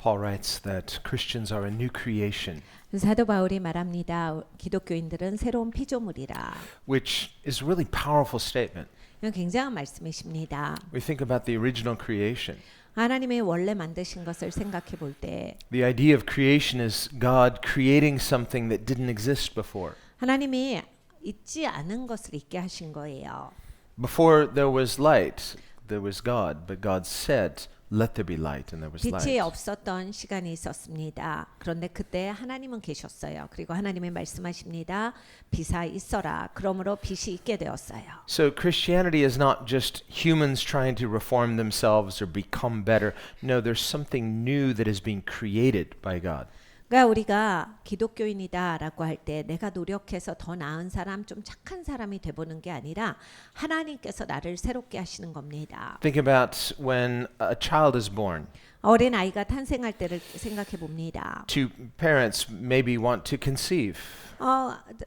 Paul writes that Christians are a new creation, 사도 바울이 말합니다. 기독교인들은 새로운 피조물이라. which is a really powerful statement. 이건 굉장한 말씀이십니다. We think about the original creation. 하나님의 원래 만드신 것을 생각해 볼 때 The idea of creation is God creating something that didn't exist before. 하나님이 있지 않은 것을 있게 하신 거예요. Before there was light, there was God, but God said, "Let there be light," and there was 빛이 light. 없었던 시간이 있었습니다. 그런데 그때 하나님은 계셨어요. 그리고 하나님이 말씀하십니다. 빛아 있어라. 그러므로 빛이 있게 되었어요. So Christianity is not just humans trying to reform themselves or become better. No, there's something new that is being created by God. 그러니까 우리가 기독교인이다라고 할 때 내가 노력해서 더 나은 사람, 좀 착한 사람이 돼보는 게 아니라 하나님께서 나를 새롭게 하시는 겁니다. Think about when a child is born. 어린 아이가 탄생할 때를 생각해 봅니다. Two parents maybe want to conceive.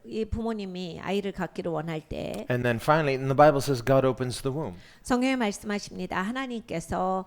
이 부모님이 아이를 갖기를 원할 때 And then finally, and the Bible says God opens the womb. 성경에 말씀하십니다. 하나님께서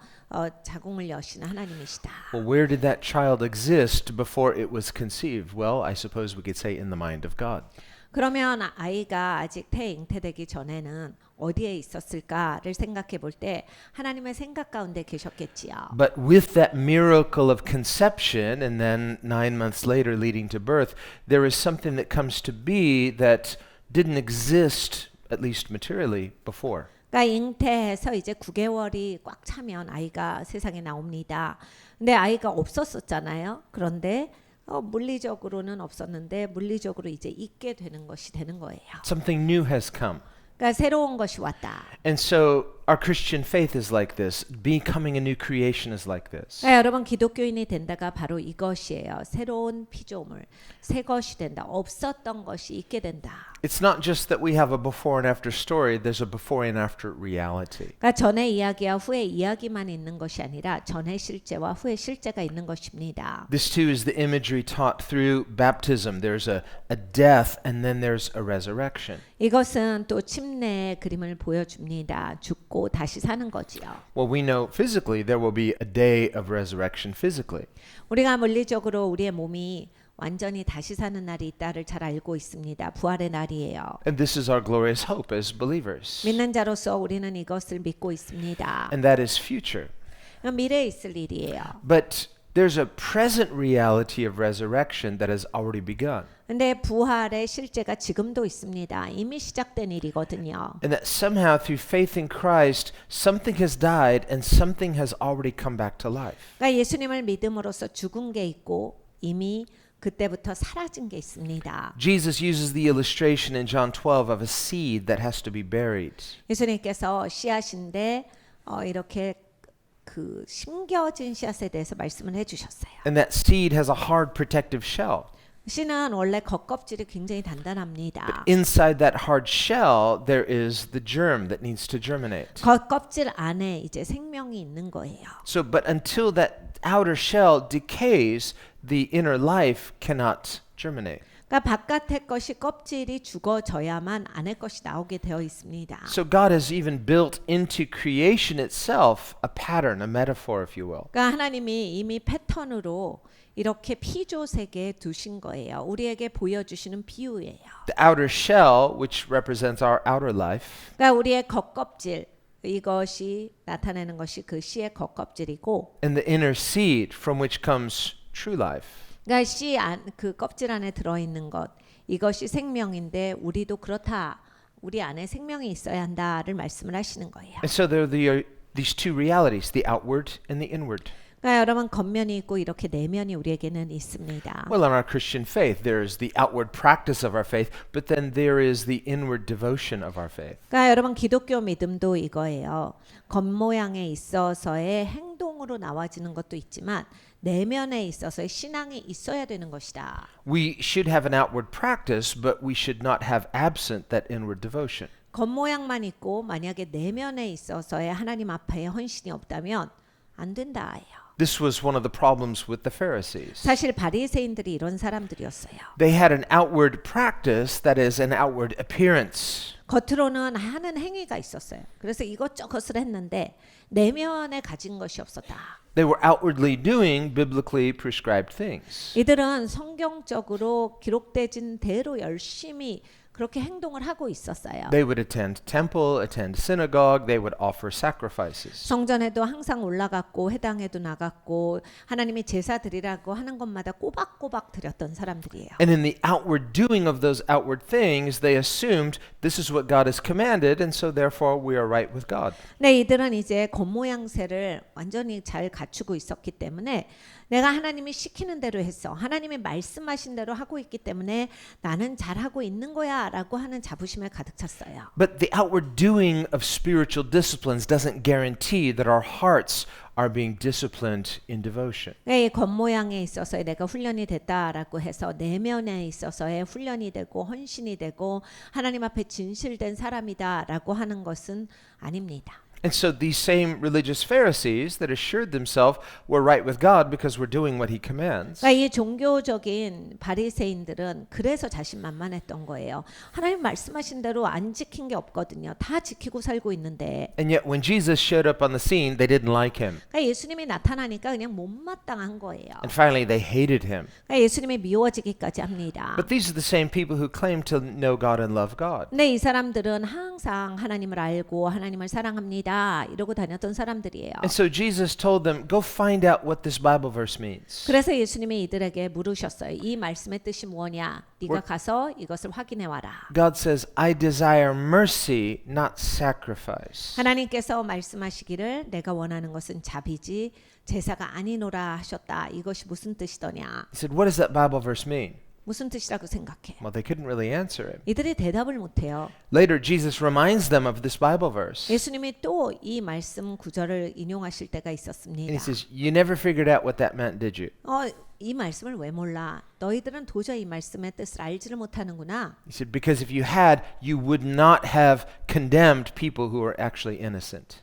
자궁을 여시는 하나님이시다. Well, where did that child exist before it was conceived? Well, I suppose we could say in the mind of God. 그러면 아이가 아직 태잉태되기 전에는 어디에 있었을까를 생각해 볼 때 하나님의 생각 가운데 계셨겠지요. But with that miracle of conception and then 9 months later leading to birth, there is something that comes to be that didn't exist, at least materially, before. 그러니까 잉태해서 이제 9개월이 꽉 차면 아이가 세상에 나옵니다. 근데 아이가 없었었잖아요. 그런데 물리적으로는 없었는데 물리적으로 이제 있게 되는 것이 되는 거예요. Something new has come. 그러니까 새로운 것이 왔다. And so our Christian faith is like this. Becoming a new creation is like this. 그러니까 여러분 기독교인이 된다가 바로 이것이에요. 새로운 피조물, 새 것이 된다. 없었던 것이 있게 된다. It's not just that we have a before and after story, there's a before and after reality. 그러니까 전의 이야기와 후의 이야기만 있는 것이 아니라 전의 실제와 후의 실제가 있는 것입니다. This too is the imagery taught through baptism. There's a death and then there's a resurrection. 이것은 또 침례의 그림을 보여줍니다. 죽고 다시 사는 거지요. Well, we know physically there will be a day of resurrection physically. 우리가 물리적으로 우리의 몸이 완전히 다시 사는 날이 있다를 잘 알고 있습니다. 부활의 날이에요. And this is our glorious hope as believers. 믿는 자로서 우리는 이것을 믿고 있습니다. And that is future. 미래에 있을 일이에요. But there's a present reality of resurrection that has already begun. 근데 부활의 실제가 지금도 있습니다. 이미 시작된 일이거든요. And that somehow through faith in Christ, something has died and something has already come back to life. 그러니까 예수님을 믿음으로써 죽은 게 있고 이미 그때부터 사라진 게 있습니다. Jesus uses the illustration in John 12 of a seed that has to be buried. 예수님께서 씨앗인데 이렇게 그 심겨진 씨앗에 대해서 말씀을 해주셨어요. And that seed has a hard protective shell. 씨는 원래 겉껍질이 굉장히 단단합니다. Inside that hard shell, there is the germ that needs to germinate. 겉껍질 안에 이제 생명이 있는 거예요. So, but until that outer shell decays, the inner life cannot germinate. 그러니까 바깥의 것이 껍질이 죽어져야만 안의 것이 나오게 되어 있습니다. So God has even built into creation itself a pattern, a metaphor, if you will. 그러니까 하나님이 이미 패턴으로 이렇게 피조 세계에 두신 거예요. 우리에게 보여주시는 비유예요. The outer shell, which represents our outer life, 그러니까 우리의 겉껍질 이것이 나타내는 것이 그 씨의 겉껍질이고, and the inner seed from which comes true life. 그러니까 씨 안 그 껍질 안에 들어 있는 것 이것이 생명인데 우리도 그렇다. 우리 안에 생명이 있어야 한다를 말씀을 하시는 거예요. And so there are these two realities, the outward and the inward. 그러니까 여러분 겉면이 있고 이렇게 내면이 우리에게는 있습니다. Well, in our Christian faith, there is the outward practice of our faith, but then there is the inward devotion of our faith. 그러니까 여러분 기독교 믿음도 이거예요. 겉모양에 있어서의 행동으로 나와지는 것도 있지만 내면에 있어서의 신앙이 있어야 되는 것이다. We should have an outward practice, but we should not have absent that inward devotion. 겉모양만 있고 만약에 내면에 있어서의 하나님 앞에 헌신이 없다면 안 된다예요. This was one of the problems with the Pharisees. 사실 바리새인들이 이런 사람들이었어요. They had an outward practice that is an outward appearance. 겉으로는 하는 행위가 있었어요. 그래서 이것저것을 했는데 내면에 가진 것이 없었다. They were outwardly doing biblically prescribed things. 이들은 성경적으로 기록되진 대로 열심히 그렇게 행동을 하고 있었어요. They would attend temple, attend synagogue, they would offer sacrifices. 성전에도 항상 올라갔고 회당에도 나갔고 하나님이 제사 드리라고 하는 것마다 꼬박꼬박 드렸던 사람들이에요. And in the outward doing of those outward things, they assumed this is what God has commanded, and so therefore we are right with God. 네, 이들은 이제 겉모양새를 완전히 잘 갖추고 있었기 때문에 내가 하나님이 시키는 대로 했어. 하나님이 말씀하신 대로 하고 있기 때문에 나는 잘하고 있는 거야 라고 하는 자부심에 가득 찼어요. But the outward doing of spiritual disciplines doesn't guarantee that our hearts are being disciplined in devotion. 이 겉모양에 있어서 내가 훈련이 됐다라고 해서 내면에 있어서의 훈련이 되고 헌신이 되고 하나님 앞에 진실된 사람이다라고 하는 것은 아닙니다. And so these same religious Pharisees that assured themselves we're right with God because we're doing what He commands, 그러니까 이 종교적인 바리새인들은 그래서 자신만만했던 거예요. 하나님 말씀하신 대로 안 지킨 게 없거든요. 다 지키고 살고 있는데. and yet when Jesus showed up on the scene, they didn't like Him. 그러니까 예수님이 나타나니까 그냥 못마땅한 거예요. And finally, they hated Him. 그러니까 예수님이 미워지기까지 합니다. But these are the same people who claim to know God and love God. 근데 이 사람들은 항상 하나님을 알고 하나님을 사랑합니다. 이러고 다녔던 사람들이에요. And so Jesus told them, go find out what this Bible verse means. 그래서 예수님이 이들에게 물으셨어요. 이 말씀의 뜻이 뭐냐? 네가 가서 이것을 확인해 와라. God says, I desire mercy, not sacrifice. 하나님께서 말씀하시기를 내가 원하는 것은 자비지 제사가 아니노라 하셨다. 이것이 무슨 뜻이더냐? He said, what does that Bible verse mean? 무슨 뜻이라고 생각해? Well, they couldn't really answer him. 이들이 대답을 못해요. Later, Jesus reminds them of this Bible verse. 예수님이 또 이 말씀 구절을 인용하실 때가 And 있었습니다. he says, you never figured out what that meant, did you? 이 말씀을 왜 몰라? 너희들은 도저히 이 말씀의 뜻을 알지를 못하는구나. He said, because if you had, you would not have condemned people who are actually innocent.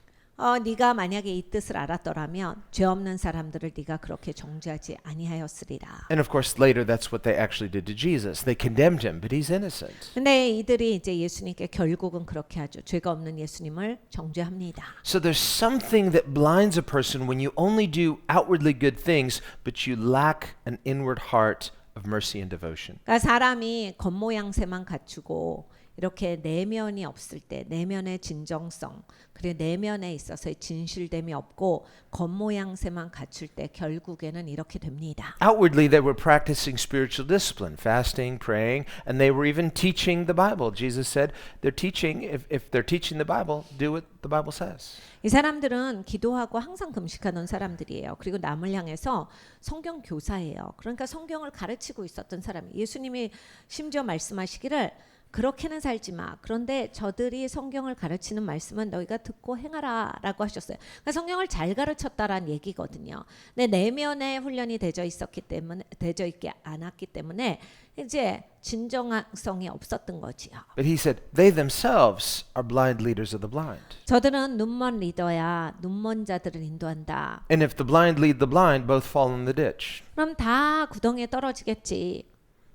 네가 만약에 이 뜻을 알았더라면 죄 없는 사람들을 네가 그렇게 정죄하지 아니하였으리라. And of course, later, that's what they actually did to Jesus. They condemned him, but he's innocent. 근데 이들이 이제 예수님께 결국은 그렇게 하죠. 죄가 없는 예수님을 정죄합니다. So there's something that blinds a person when you only do outwardly good things, but you lack an inward heart of mercy and devotion. 그러니까 사람이 겉모양새만 갖추고 이렇게 내면이 없을 때 내면의 진정성 그리고 내면에 있어서의 진실됨이 없고 겉모양새만 갖출 때 결국에는 이렇게 됩니다. Outwardly, they were practicing spiritual discipline, fasting, praying, and they were even teaching the Bible. Jesus said, they're teaching, if they're teaching the Bible, do what the Bible says. 이 사람들은 기도하고 항상 금식하던 사람들이에요. 그리고 남을 향해서 성경 교사예요. 그러니까 성경을 가르치고 있었던 사람이 예수님이 심지어 말씀하시기를 그렇게는 살지 마. 그런데 저들이 성경을 가르치는 말씀은 너희가 듣고 행하라라고 하셨어요. 그러니까 성경을 잘 가르쳤다라는 얘기거든요. 근데 내면에 훈련이 되어 있지 않았기 때문에 이제 진정성이 없었던 거지요. But he said, they themselves are blind leaders of the blind. 저들은 눈먼 리더야. 눈먼 자들을 인도한다. And if the blind lead the blind, both fall in the ditch. 그럼 다 구덩이에 떨어지겠지.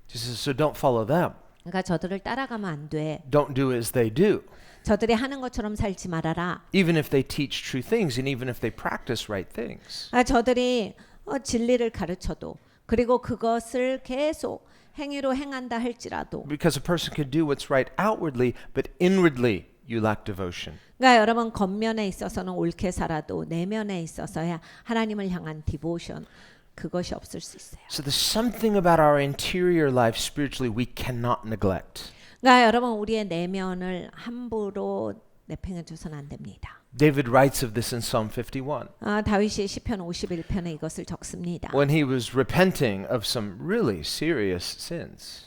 Jesus says, so don't follow them. 그러니까 저들을 따라가면 안 돼. Don't do as they do. 저들이 하는 것처럼 살지 말아라. Even if they teach true things and even if they practice right things. 저들이 진리를 가르쳐도 그리고 그것을 계속 행위로 행한다 할지라도 Because a person can do what's right outwardly, but inwardly you lack devotion. 그러니까 여러분 겉면에 있어서는 옳게 살아도 내면에 있어서야 하나님을 향한 디보션 그것이 없을 수 있어요. So there's something about our interior life spiritually we cannot neglect. 그러니까 여러분 우리의 내면을 함부로 내팽개쳐서는 안 됩니다. David writes of this in Psalm 51. 다윗이 시편 51편에 이것을 적습니다. When he was repenting of some really serious sins.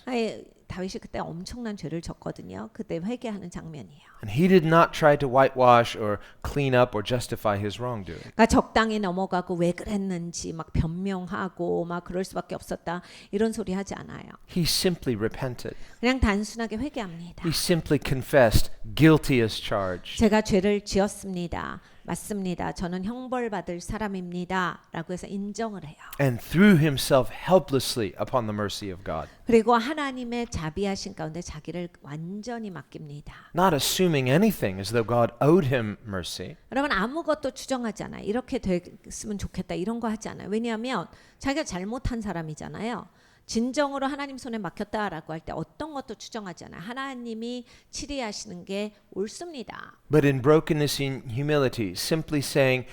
다윗이 그때 엄청난 죄를 졌거든요. 그때 회개하는 장면이에요. And he did not try to whitewash or clean up or justify his wrongdoing. 그러니까 적당히 넘어가고 왜 그랬는지 막 변명하고 막 그럴 수밖에 없었다. 이런 소리 하지 않아요. He simply repented. 그냥 단순하게 회개합니다. He simply confessed, guilty as charged. 제가 죄를 지었습니다. 맞습니다. 저는 형벌받을 사람입니다. 라고 해서 인정을 해요. and threw himself helplessly upon the mercy of God. 그리고 하나님의 자비하신 가운데 자기를 완전히 맡깁니다. Not assuming anything as though God owed him mercy. 여러분 아무것도 추정하지 않아요. 이렇게 됐으면 좋겠다 이런 거 하지 않아요. 왜냐하면 자기가 잘못한 사람이잖아요. 진정으로 하나님 손에 맡겼다라고 할 때 어떤 것도 추정하지 않아요. 하나님이 치리하시는 게 옳습니다. But in brokenness and humility, simply saying,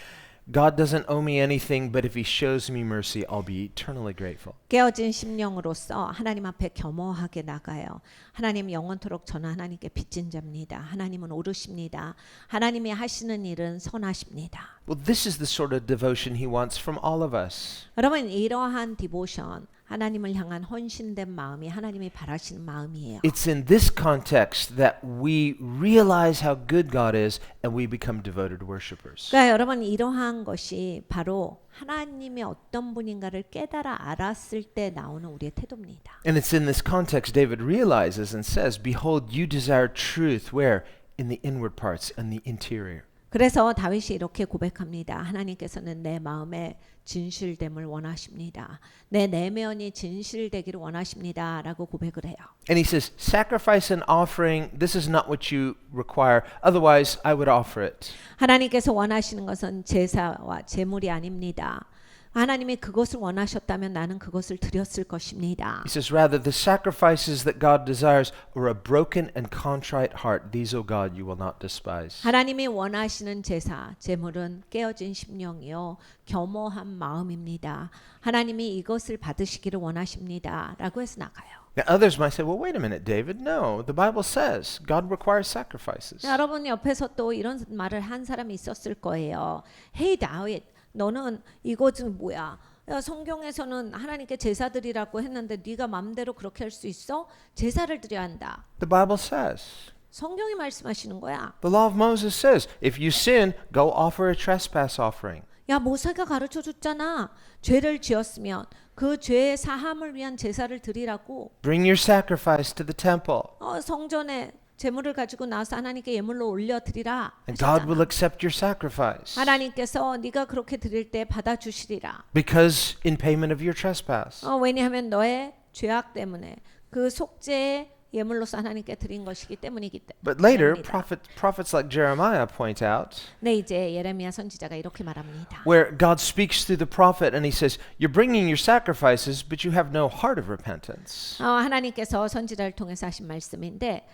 God doesn't owe me anything, but if he shows me mercy, I'll be eternally grateful. 깨어진 심령으로서 하나님 앞에 겸허하게 나가요. 하나님 영원토록 저는 하나님께 빚진 자입니다. 하나님은 오르십니다. 하나님이 하시는 일은 선하십니다. Well, this is the sort of devotion he wants from all of us. 여러분 이러한 디보션 하나님을 향한 헌신된 마음이 하나님이 바라시는 마음이에요. It's in this context that we realize how good God is and we become devoted worshipers. 그러니까 여러분 이러한 것이 바로 하나님이 어떤 분인가를 깨달아 알았을 때 나오는 우리의 태도입니다. And it's in this context David realizes and says, Behold, you desire truth. Where? In the inward parts and the interior. 그래서 다윗이 이렇게 고백합니다. 하나님께서는 내 마음에 진실됨을 원하십니다. 내 내면이 진실되기를 원하십니다. 라고 고백을 해요. And he says, Sacrifice and offering, this is not what you require. Otherwise, I would offer it. 하나님께서 원하시는 것은 제사와 제물이 아닙니다. 하나님이 그것을 원하셨다면 나는 그것을 드렸을 것입니다. He says, Rather, the sacrifices that God desires are a broken and contrite heart. These, O God, you will not despise. 하나님이 원하시는 제사, 제물은 깨어진 심령이요 겸허한 마음입니다. 하나님이 이것을 받으시기를 원하십니다. 라고 해서 나가요. Now, others might say, Well, wait a minute, David. No, the Bible says God requires sacrifices. 여러분 옆에서 또 이런 말을 한 사람이 있었을 거예요. Hey, David. 너는 이것은 뭐야? 야, 성경에서는 하나님께 제사 드리라고 했는데 네가 마음대로 그렇게 할 수 있어? 제사를 드려야 한다. The Bible says. 성경이 말씀하시는 거야. The law of Moses says, if you sin, go offer a trespass offering. 야, 모세가 가르쳐 줬잖아. 죄를 지었으면 그 죄의 사함을 위한 제사를 드리라고. Bring your sacrifice to the temple. 성전에 제물을 가지고 나와서 하나님께 예물로 올려 드리라. And God will accept your sacrifice. 하나님께서 네가 그렇게 드릴 때 받아 주시리라. Because in payment of your trespass. 왜냐하면 너의 죄악 때문에 그 속죄의 예물로서 하나님께 드린 것이기 때문이기 때문에. But later, prophets like Jeremiah point out 네, 이제 예레미야 선지자가 이렇게 말합니다. where God speaks through the prophet and he says, You're bringing your sacrifices, but you have no heart of repentance. 하나님께서 선지자를 통해서 하신 말씀인데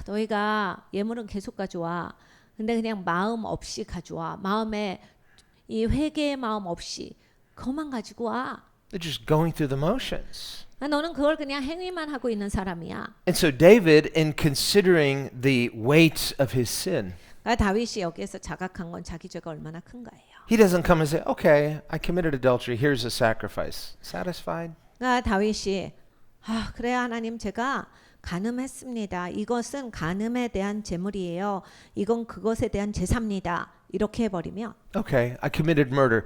너희가 예물은 계속 가져와. 근데 그냥 마음 없이 가져와. 마음에 이 회개의 마음 없이 그것만 가지고 와. They're just going through the motions. 너는 그걸 그냥 행위만 하고 있는 사람이야. And so David, in considering the weight of his sin, 다윗이 여기에서 자각한 건 자기 죄가 얼마나 큰 거예요. he doesn't come and say, Okay, I committed adultery, here's a sacrifice. Satisfied? 다윗이 그래 하나님 제가 간음했습니다. 이것은 간음에 대한 제물이에요. 이건 그것에 대한 제사입니다. 이렇게 해버리면 Okay, I committed murder.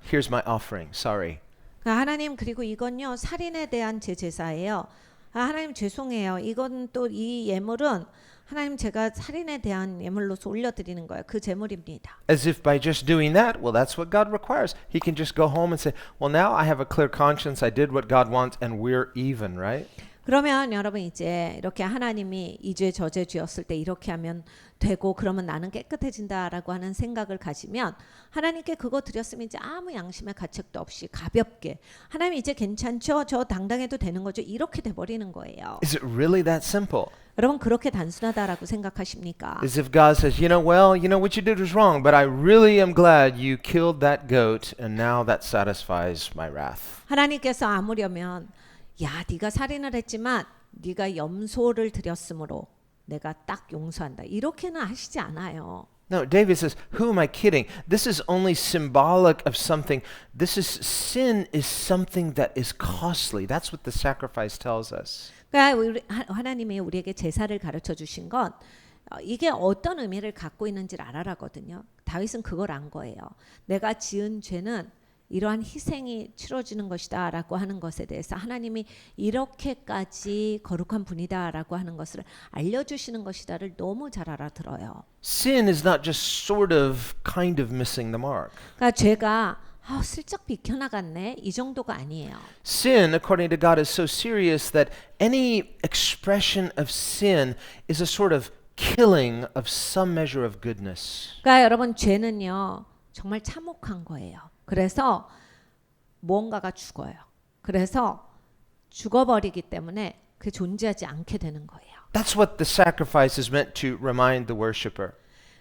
Here's my offering. Sorry. 하나님 그리고 이건요 살인에 대한 제 제사예요. 하나님 죄송해요. 이건 또 이 예물은 하나님 제가 살인에 대한 예물로서 올려드리는 거예요. 그 제물입니다. As if by just doing that, well, that's what God requires. He can just go home and say, well, now I have a clear conscience. I did what God wants and we're even, right? 그러면 여러분 이제 이렇게 하나님이 이 죄 저 죄 지었을 때 이렇게 하면 되고 그러면 나는 깨끗해진다라고 하는 생각을 가지면 하나님께 그거 드렸으면 이제 아무 양심의 가책도 없이 가볍게 하나님 이제 괜찮죠? 저 당당해도 되는 거죠? 이렇게 돼버리는 거예요. Is it really that simple? 여러분 그렇게 단순하다라고 생각하십니까? As if God says, what you did was wrong, but I really am glad you killed that goat and now that satisfies my wrath. 하나님께서 아무려면 야, 네가 살인을 했지만 네가 염소를 드렸으므로 내가 딱 용서한다. 이렇게는 하시지 않아요. No, David says, who am I kidding? This is only symbolic of something. Sin is something that is costly. That's what the sacrifice tells us. 그러니까 하나님이 우리에게 제사를 가르쳐 주신 건 이게 어떤 의미를 갖고 있는지를 알아라거든요. 다윗은 그걸 안 거예요. 내가 지은 죄는 이러한 희생이 치러지는 것이다라고 하는 것에 대해서 하나님이 이렇게까지 거룩한 분이다라고 하는 것을 알려주시는 것이다를 너무 잘 알아들어요. Sin is not just sort of, kind of missing the mark. 그러니까 죄가 슬쩍 비켜나갔네 이 정도가 아니에요. Sin, according to God, is so serious that any expression of sin is a sort of killing of some measure of goodness. 그러니까 여러분 죄는요 정말 참혹한 거예요. 그래서 무언가가 죽어요. 그래서 죽어버리기 때문에 그 존재하지 않게 되는 거예요. That's what the sacrifice is meant to remind the worshiper.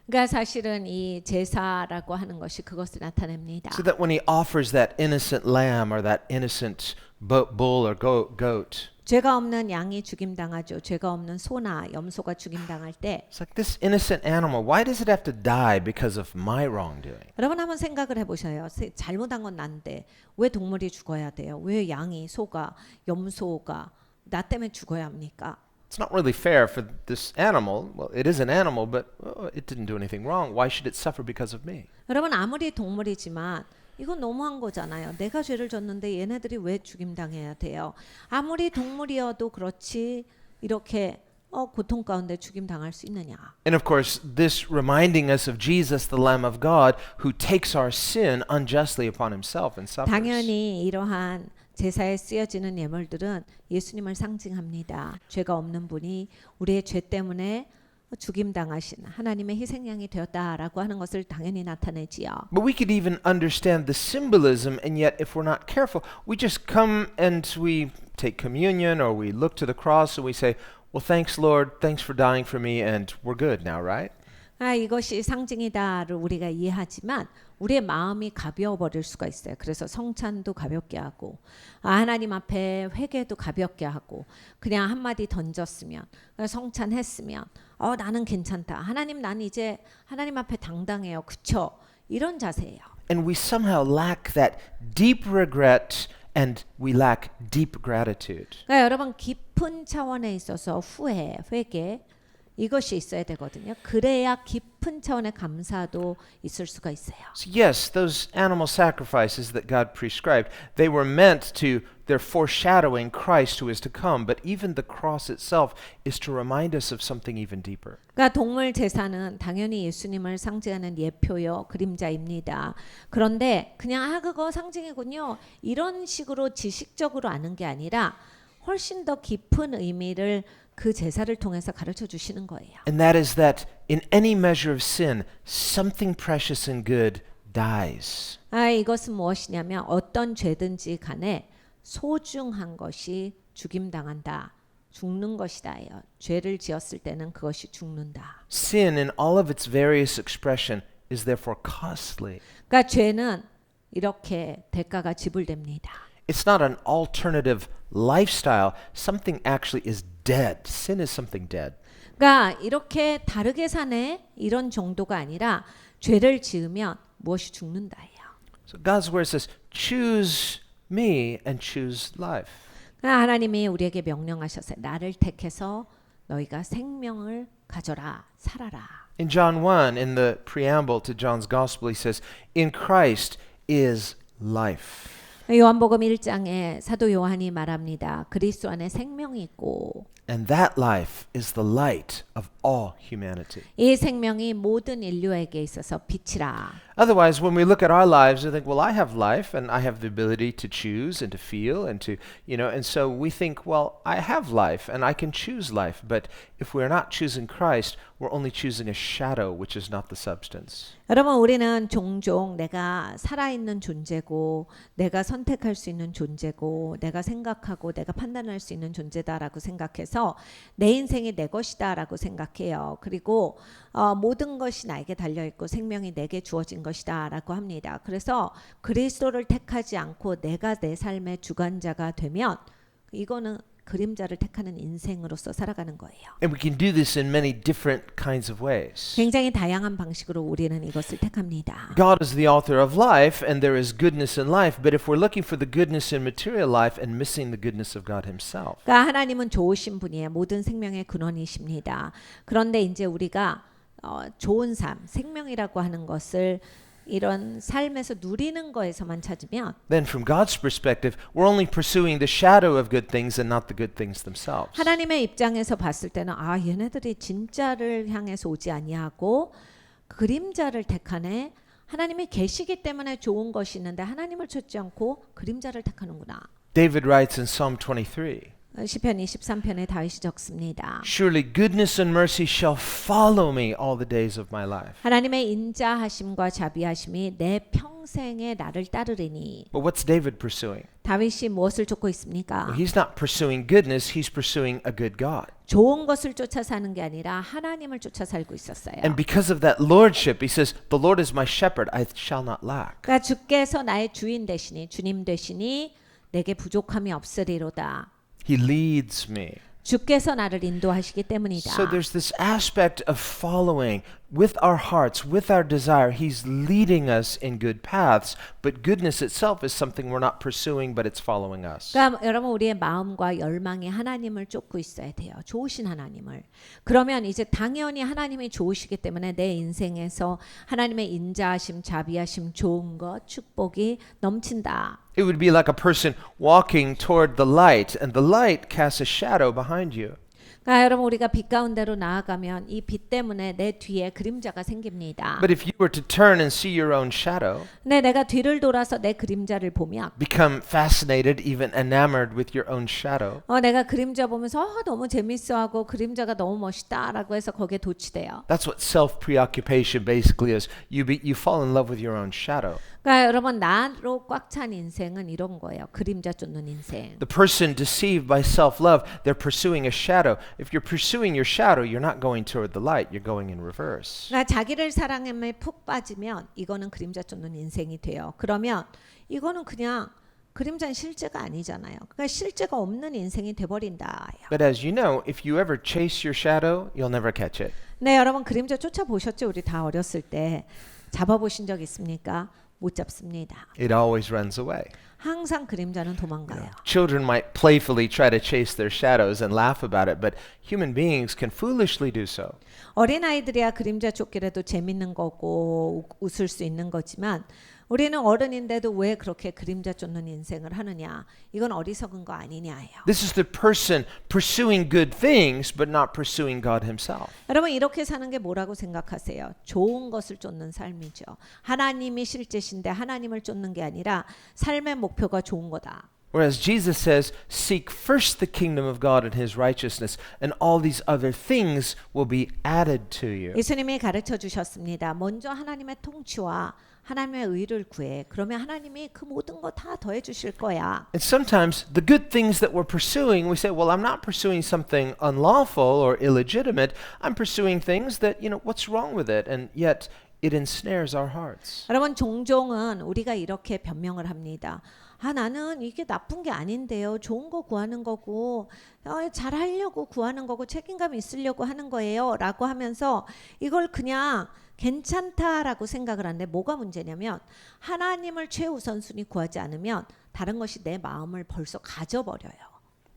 그러니까 사실은 이 제사라고 하는 것이 그것을 나타냅니다. So that when he offers that innocent lamb or that innocent bull or goat, 죄가 없는 양이 죽임당하죠. 죄가 없는 소나 염소가 죽임당할 때 it's like this innocent animal, why does it have to die because of my wrongdoing? 여러분 한번 생각을 해보셔요. 잘못한 건 난데 왜 동물이 죽어야 돼요? 왜 양이, 소가, 염소가 나 때문에 죽어야 합니까? It's not really fair for this animal. Well, it is an animal, but it didn't do anything wrong. Why should it suffer because of me? 여러분 아무리 동물이지만 이건 너무한 거잖아요. 내가 죄를 졌는데 얘네들이 왜 죽임당해야 돼요? 아무리 동물이어도 그렇지 이렇게 고통 가운데 죽임당할 수 있느냐? And of course, this reminding us of Jesus, the Lamb of God, who takes our sin unjustly upon himself and suffers. 당연히 이러한 제사에 쓰여지는 예물들은 예수님을 상징합니다. 죄가 없는 분이 우리의 죄 때문에 죽임당하신 하나님의 희생양이 되었다라고 하는 것을 당연히 나타내지요. But we could even understand the symbolism, and yet if we're not careful, we just come and we take communion or we look to the cross and we say, well, thanks, Lord, thanks for dying for me, and we're good now, right? 이것이 상징이다를 우리가 이해하지만 우리의 마음이 가벼워 버릴 수가 있어요. 그래서 성찬도 가볍게 하고 하나님 앞에 회개도 가볍게 하고 그냥 한마디 던졌으면 성찬했으면 나는 괜찮다. 하나님 난 이제 하나님 앞에 당당해요. 그쵸? 이런 자세예요. And we somehow lack that deep regret and we lack deep gratitude. 그러니까 여러분 깊은 차원에 있어서 후회, 회개 이것이 있어야 되거든요. 그래야 깊은 차원의 감사도 있을 수가 있어요. So yes, those animal sacrifices that God prescribed, they were meant to, they're foreshadowing Christ who is to come, but even the cross itself is to remind us of something even deeper. 그러니까 동물 제사는 당연히 예수님을 상징하는 예표요 그림자입니다. 그런데 그냥 그거 상징이군요. 이런 식으로 지식적으로 아는 게 아니라 훨씬 더 깊은 의미를 그 제사를 통해서 가르쳐 주시는 거예요. And that is that in any measure of sin, something precious and good dies. 이것은 무엇이냐면 어떤 죄든지 간에 소중한 것이 죽임당한다. 죽는 것이다예요. 죄를 지었을 때는 그것이 죽는다. Sin in all of its various expression is therefore costly. 그러니까 죄는 이렇게 대가가 지불됩니다. It's not an alternative lifestyle. Something actually is dead. Sin is something dead. 그러니까 이렇게 다르게 사네 이런 정도가 아니라 죄를 지으면 무엇이 죽는다예요. So God's word says, choose me and choose life. 그러니까 하나님이 우리에게 명령하셨어요. 나를 택해서 너희가 생명을 가져라, 살아라. In John 1, in the preamble to John's Gospel, he says, in Christ is life. 요한복음 1장에 사도 요한이 말합니다. 그리스도 안에 생명이 있고 And that life is the light of all humanity. 이 생명이 모든 인류에게 있어서 빛이라. Otherwise, when we look at our lives, we think, well, I have life and I have the ability to choose and to feel and to, and so we think, well, I have life and I can choose life. But if we're not choosing Christ, we're only choosing a shadow, which is not the substance. 여러분 우리는 종종 내가 살아있는 존재고 내가 선택할 수 있는 존재고 내가 생각하고 내가 판단할 수 있는 존재다라고 생각해서 내 인생이 내 것이다라고 생각해요. 그리고 모든 것이 나에게 달려있고 생명이 내게 주어진 것이다라고 합니다. 그래서 그리스도를 택하지 않고 내가 내 삶의 주관자가 되면 이거는 그림자를 택하는 인생으로서 살아가는 거예요. And we can do this in many different kinds of ways. 굉장히 다양한 방식으로 우리는 이것을 택합니다. God is the author of life and there is goodness in life, but if we're looking for the goodness in material life and missing the goodness of God himself. 그러니까 하나님은 좋으신 분이에요. 모든 생명의 근원이십니다. 그런데 이제 우리가 좋은 삶, 생명이라고 하는 것을 이런 삶에서 누리는 거에서만 찾으면 then from God's perspective, we're only pursuing the shadow of good things and not the good things themselves. 하나님의 입장에서 봤을 때는 아 얘네들이 진짜를 향해서 오지 아니하고 그림자를 택하네. 하나님이 계시기 때문에 좋은 것이 있는데 하나님을 찾지 않고 그림자를 택하는구나. David writes in Psalm 23, 시편 23편에 다윗이 적습니다. Surely goodness and mercy shall follow me all the days of my life. 하나님의 인자하심과 자비하심이 내 평생에 나를 따르리니. But what's David pursuing? 다윗이 무엇을 쫓고 있습니까? Well, he's not pursuing goodness, he's pursuing a good God. 좋은 것을 쫓아 사는 게 아니라 하나님을 쫓아 살고 있었어요. And because of that lordship, he says, The Lord is my shepherd, I shall not lack. 그러니까 주께서 나의 주인 되시니 주님 되시니 내게 부족함이 없으리로다. He leads me. 주께서 나를 인도하시기 때문이다. So there's this aspect of following with our hearts, with our desire. He's leading us in good paths, but goodness itself is something we're not pursuing, but it's following us. 그러니까 여러분 우리의 마음과 열망이 하나님을 쫓고 있어야 돼요. 좋으신 하나님을. 그러면 이제 당연히 하나님이 좋으시기 때문에 내 인생에서 하나님의 인자하심, 자비하심, 좋은 것, 축복이 넘친다. It would be like a person walking toward the light, and the light casts a shadow behind you. 그러니까 여러분 우리가 빛 가운데로 나아가면 이 빛 때문에 내 뒤에 그림자가 생깁니다. But if you were to turn and see your own shadow, 근데 내가 뒤를 돌아서 내 그림자를 보면 become fascinated, even enamored with your own shadow, 내가 그림자 보면서 너무 재밌어하고 그림자가 너무 멋있다라고 해서 거기에 도취돼요. that's what self-preoccupation basically is. You fall in love with your own shadow. 그러니까 여러분 나로 꽉 찬 인생은 이런 거예요. 그림자 쫓는 인생. The person deceived by self-love, they're pursuing a shadow. If you're pursuing your shadow, you're not going toward the light, you're going in reverse. 그러니까 자기를 사랑함에 푹 빠지면 이거는 그림자 쫓는 인생이 돼요. 그러면 이거는 그냥 그림자는 실제가 아니잖아요. 그러니까 실제가 없는 인생이 돼버린다. But as you know, if you ever chase your shadow, you'll never catch it. 네, 여러분 그림자 쫓아보셨죠? 우리 다 어렸을 때 잡아보신 적 있습니까? 못 잡습니다. It always runs away. 항상 그림자는 도망가요. Children might playfully try to chase their shadows and laugh about it, but human beings can foolishly do so. 어린아이들이야 그림자 쫓기라도 재밌는 거고 웃을 수 있는 거지만 우리는 어른인데도 왜 그렇게 그림자 쫓는 인생을 하느냐. 이건 어리석은 거 아니냐예요. This is the person pursuing good things but not pursuing God himself. 여러분 이렇게 사는 게 뭐라고 생각하세요? 좋은 것을 쫓는 삶이죠. 하나님이 실제신데 하나님을 쫓는 게 아니라 삶의 목표가 좋은 거다. Whereas Jesus says, seek first the kingdom of God and his righteousness, and all these other things will be added to you. 예수님이 가르쳐 주셨습니다. 먼저 하나님의 통치와 하나님의 의를 구해. 그러면 하나님이 그 모든 거 다 더해 주실 거야. And sometimes the good things that we're pursuing, we say, well, I'm not pursuing something unlawful or illegitimate. I'm pursuing things that, what's wrong with it? And yet it ensnares our hearts. 여러분 종종은 우리가 이렇게 변명을 합니다. 나는 이게 나쁜 게 아닌데요. 좋은 거 구하는 거고 잘 하려고 구하는 거고 책임감 있으려고 하는 거예요. 라고 하면서 이걸 그냥 괜찮다라고 생각을 하는데 뭐가 문제냐면 하나님을 최우선순위 구하지 않으면 다른 것이 내 마음을 벌써 가져버려요.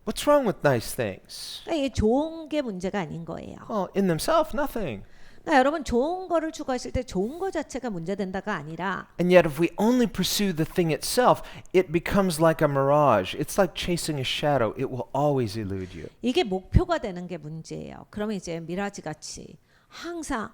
What's wrong with nice things? 그러니까 이게 좋은 게 문제가 아닌 거예요. Well, in themselves, nothing. 그러니까 여러분 좋은 거를 추구하실 때 좋은 거 자체가 문제된다가 아니라 And yet if we only pursue the thing itself, it becomes like a mirage. It's like chasing a shadow. It will always elude you. 이게 목표가 되는 게 문제예요. 그러면 이제 미라지 같이 항상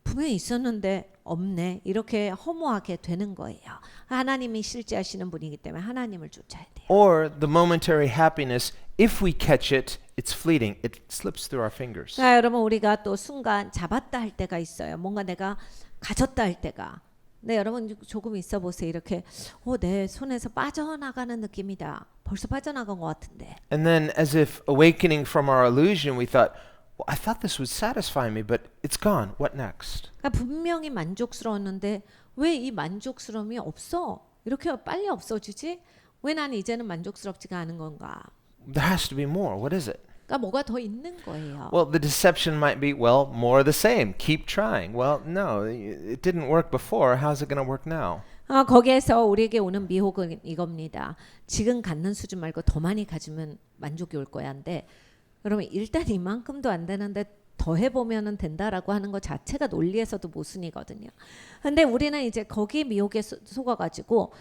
분명히 있었는데 없네 이렇게 허무하게 되는 거예요. 하나님이 실제하시는 분이기 때문에 하나님을 쫓아야 돼요. Or the momentary happiness, if we catch it, it's fleeting. It slips through our fingers. 자, 여러분 우리가 또 순간 잡았다 할 때가 있어요. 뭔가 내가 가졌다 할 때가. 네, 여러분 조금 있어 보세요. 이렇게 내 손에서 빠져나가는 느낌이다. 벌써 빠져나간 것 같은데. And then as if awakening from our illusion, we thought, well, I thought this would satisfy me, but it's gone. What next? 그러니까 분명히 만족스러웠는데 왜 이 만족스러움이 없어? 이렇게 빨리 없어지지? 왜 나는 이제는 만족스럽지가 않은 건가? There has to be more. What is it? 그러니까 뭐가 더 있는 거예요. Well, the deception might be, well, more of the same. Keep trying. Well, no, it didn't work before. How's it going to work now? 거기에서 우리에게 오는 미혹은 이겁니다. 지금 갖는 수준 말고 더 많이 가지면 만족이 올 거야인데 여러분 일단 이만큼도 안 되는데 더해보면 된다라고 하는 것 자체가 논리에서도 모순이거든요. 근데 우리는 이제 거기에 미혹에 속아가지고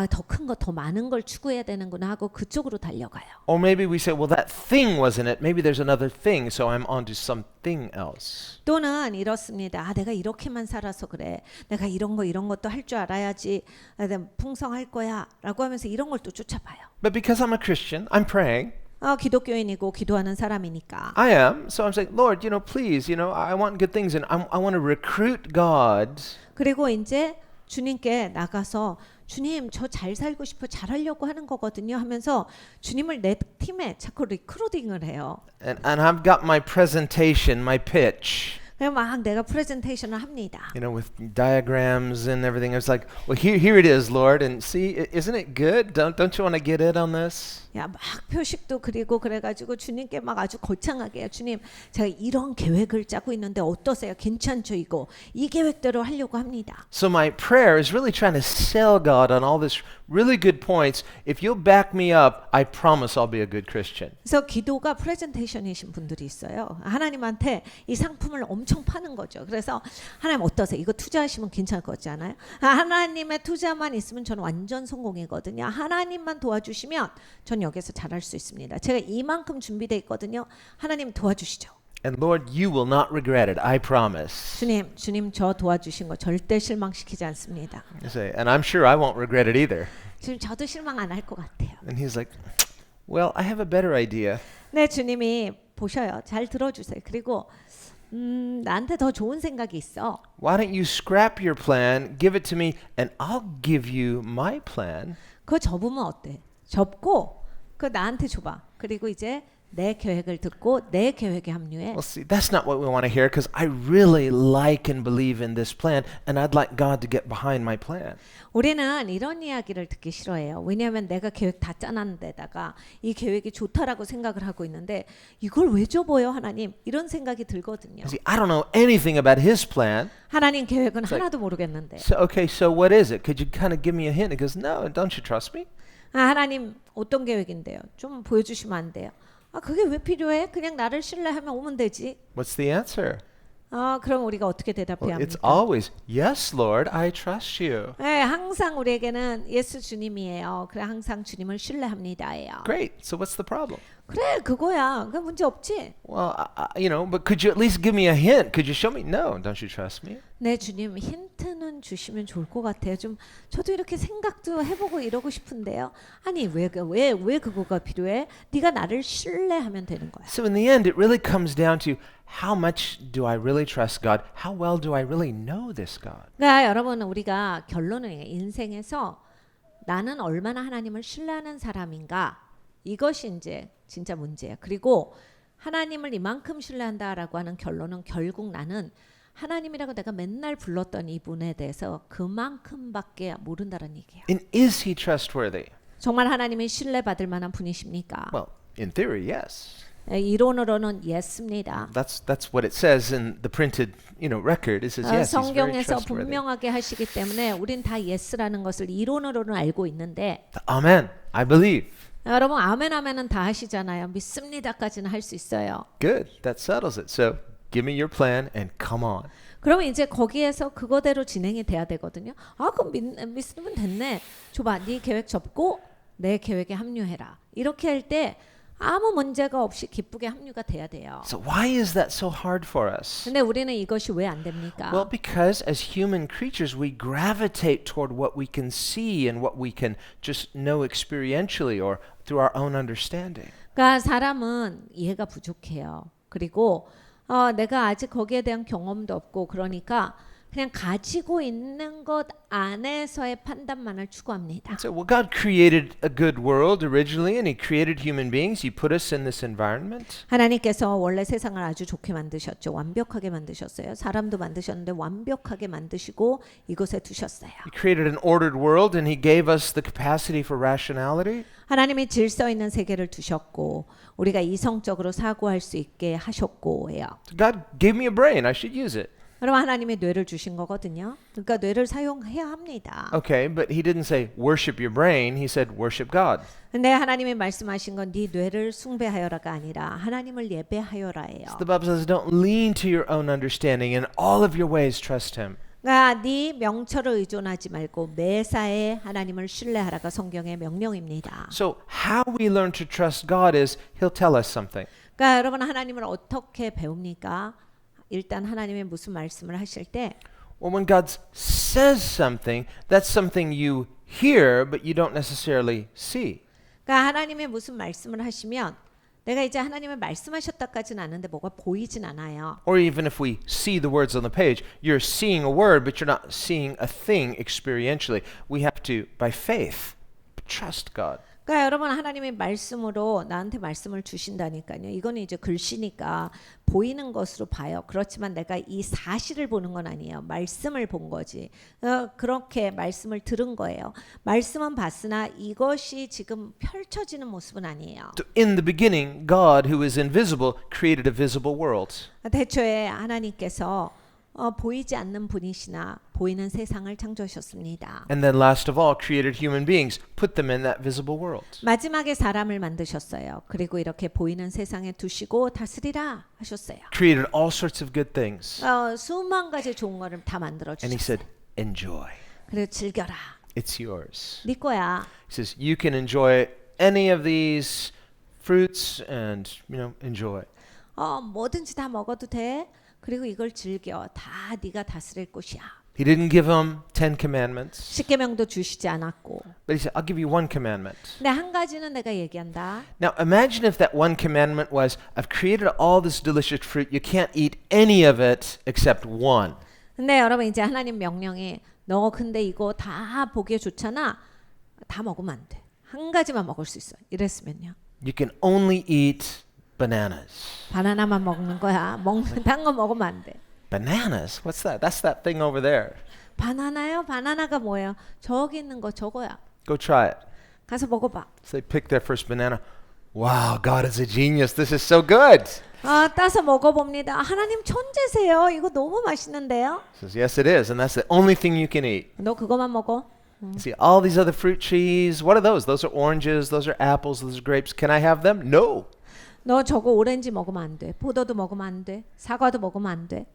더 큰 거, 더 많은 걸 추구해야 되는구나 하고 그쪽으로 달려가요. Or maybe we say, well, that thing wasn't it. Maybe there's another thing, so I'm on to something else. 또는 이렇습니다. 내가 이렇게만 살아서 그래. 내가 이런 것도 할 줄 알아야지. 내가 풍성할 거야. 라고 하면서 이런 걸 또 쫓아봐요. But because I'm a Christian, I'm praying. 기독교인이고 기도하는 사람이니까. I am. So I'm saying, Lord, please, I want good things and I want to recruit God. 그리고 이제 주님께 나가서 주님 저 잘 살고 싶어 잘하려고 하는 거거든요 하면서 주님을 내 팀에 자꾸 리크루팅을 해요. And I've got my presentation, my pitch. 그냥 막 내가 프레젠테이션을 합니다. With diagrams and everything. It's like, well, here it is, Lord. And see, isn't it good? Don't you want to get in on this? 막 표식도 그리고 그래가지고 주님께 막 아주 거창하게 주님 제가 이런 계획을 짜고 있는데 어떠세요? 괜찮죠 이거? 이 계획대로 하려고 합니다. So my prayer is really trying to sell God on all this really good points. If you'll back me up, I promise I'll be a good Christian. 그래서 기도가 프레젠테이션이신 분들이 있어요. 하나님한테 이 상품을 엄청 파는 거죠. 그래서 하나님 어떠세요? 이거 투자하시면 괜찮을 것 같지 않아요? 하나님의 투자만 있으면 저는 완전 성공이거든요. 하나님만 도와주시면 전 여기서 잘할 수 있습니다. 제가 이만큼 준비되어 있거든요. 하나님 도와주시죠. And Lord, you will not regret it. I promise. 주님 저 도와주신 거 절대 실망시키지 않습니다. I say, and I'm sure I won't regret it either. 주님 저도 실망 안 할 것 같아요. And he's like, well, I have a better idea. 네, 주님이 보셔요. 잘 들어주세요. 그리고 나한테 더 좋은 생각이 있어. Why don't you scrap your plan, give it to me, and I'll give you my plan. 그거 접으면 어때? 접고 그거 나한테 줘봐. 그리고 이제 내 계획을 듣고 내 계획에 합류해. Well, see, that's not what we want to hear because I really like and believe in this plan, and I'd like God to get behind my plan. 우리는 이런 이야기를 듣기 싫어해요. 왜냐하면 내가 계획 다 짜놨는데다가 이 계획이 좋다라고 생각을 하고 있는데 이걸 왜 접어요, 하나님? 이런 생각이 들거든요. See, I don't know anything about His plan. 하나님 계획은 하나도 모르겠는데. So what is it? Could you kind of give me a hint? He goes, no, don't you trust me? 하나님 어떤 계획인데요? 좀 보여주시면 안 돼요? 그게 왜 필요해? 그냥 나를 신뢰하면 오면 되지. What's the answer? 그럼 우리가 어떻게 Well, 대답해야 it's 합니까? always, yes, Lord, I trust you. 네, 항상 우리에게는 예수 주님이에요. 그래 항상 주님을 신뢰합니다예요. Great. So what's the problem? 그래 그거야. 그 문제 없지. Well, but could you at least give me a hint? Could you show me? No, don't you trust me? 네 주님 힌트는 주시면 좋을 것 같아요. 좀 저도 이렇게 생각도 해보고 이러고 싶은데요. 아니 왜 그거가 필요해? 네가 나를 신뢰하면 되는 거야. So in the end, it really comes down to how much do I really trust God? How well do I really know this God? 그러니까 여러분 우리가 결론은 인생에서 나는 얼마나 하나님을 신뢰하는 사람인가 이것이 이제 진짜 문제예요. 그리고 하나님을 이만큼 신뢰한다라고 하는 결론은 결국 나는 하나님이라고 내가 맨날 불렀던 이분에 대해서 그만큼밖에 모른다는 얘기예요. And is He trustworthy? 정말 하나님이 신뢰받을 만한 분이십니까? Well, in theory, yes. 이론으로는 예스입니다. That's what it says in the printed, record. It says yes, He's very 성경에서 trustworthy. 분명하게 하시기 때문에 우린 다 예스라는 것을 이론으로는 알고 있는데 Amen. I believe. 여러분 아멘 하면은 다 하시잖아요. 믿습니다까지는 할 수 있어요. Good. That settles it. So give me your plan and come on. 그러면 이제 거기에서 그거대로 진행이 돼야 되거든요. 그럼 믿으면 됐네. 줘봐, 네 계획 접고 내 계획에 합류해라. 이렇게 할 때 아무 문제가 없이 기쁘게 합류가 돼야 돼요. So why is that so hard for us? 근데 우리는 이것이 왜 안 됩니까? Well, because as human creatures, we gravitate toward what we can see and what we can just know experientially or through our own understanding. 그러니까 사람은 이해가 부족해요. 그리고 내가 아직 거기에 대한 경험도 없고 그러니까 그냥 가지고 있는 것 안에서의 판단만을 추구합니다. So, well, God created a good world originally, and He created human beings. He put us in this environment. 하나님께서 원래 세상을 아주 좋게 만드셨죠. 완벽하게 만드셨어요. 사람도 만드셨는데 완벽하게 만드시고 이곳에 두셨어요. He created an ordered world, and He gave us the capacity for rationality. 하나님이 질서 있는 세계를 두셨고 우리가 이성적으로 사고할 수 있게 하셨고요. So God gave me a brain. I should use it. 여러분 하나님의 뇌를 주신 거거든요. 그러니까 뇌를 사용해야 합니다. Okay, but he didn't say worship your brain. He said worship God. 근데 하나님이 말씀하신 건 네 뇌를 숭배하여라가 아니라 하나님을 예배하여라예요. So the Bible says don't lean to your own understanding. In all of your ways trust him. 그러니까 네 명철을 의존하지 말고 매사에 하나님을 신뢰하라가 성경의 명령입니다. So how we learn to trust God is he'll tell us something. 그러니까 여러분 하나님을 어떻게 배웁니까? 일단 하나님이 무슨 말씀을 하실 때 Well, when God says something, that's something you hear, but you don't necessarily see. 그러니까 하나님이 무슨 말씀을 하시면 내가 이제 하나님을 말씀하셨다까지는 아는데 뭐가 보이진 않아요. Or even if we see the words on the page, you're seeing a word, but you're not seeing a thing experientially. We have to, by faith, trust God. 그러니까 여러분 하나님의 말씀으로 나한테 말씀을 주신다니까요. 이거는 이제 글씨니까 보이는 것으로 봐요. 그렇지만 내가 이 사실을 보는 건 아니에요. 말씀을 본 거지. 그렇게 말씀을 들은 거예요. 말씀은 봤으나 이것이 지금 펼쳐지는 모습은 아니에요. So in the beginning, God, who is invisible, created a visible world. 대초에 하나님께서 보이지 않는 분이시나 보이는 세상을 창조하셨습니다. And then last of all, created human beings, put them in that visible world. 마지막에 사람을 만드셨어요. 그리고 이렇게 보이는 세상에 두시고 다스리라 하셨어요. Created all sorts of good things. 수만 가지 좋은 거를 다 만들어 And he 주셨어요. said, enjoy. 그리고 즐겨라. It's yours. 네 거야. He says, you can enjoy any of these fruits and, enjoy. 뭐든지 다 먹어도 돼. 그리고 이걸 즐겨. 다 네가 다스릴 곳이야. He didn't give them 10 commandments, 십계명도 주시지 않았고. but he said, I'll give you one commandment. 근데 한 가지는 내가 얘기한다. Now imagine if that one commandment was, I've created all this delicious fruit, you can't eat any of it except one. 근데 여러분 이제 하나님 명령이 너 근데 이거 다 보기에 좋잖아. 다 먹으면 안 돼. 한 가지만 먹을 수 있어. 이랬으면요. You can only eat bananas. 바나나만 먹는 거야. 먹는 단 거 먹으면 안 돼. Bananas? What's that? That's that thing over there. 바나나요? 바나나가 뭐예요? 저기 있는 거 저거야. Go try it. 가서 먹어봐. So they pick their first banana. Wow, God is a genius. This is so good. 따서 먹어봅니다. 하나님 천재세요. 이거 너무 맛있는데요. He says, yes, it is. And that's the only thing you can eat. 너 그거만 먹어. You see, all these other fruit trees, what are those? Those are oranges, those are apples, those are grapes. Can I have them? No. 너 저거 오렌지 먹으면 안 돼. 포도도 먹으면 안 돼. 사과도 먹으면 안 돼.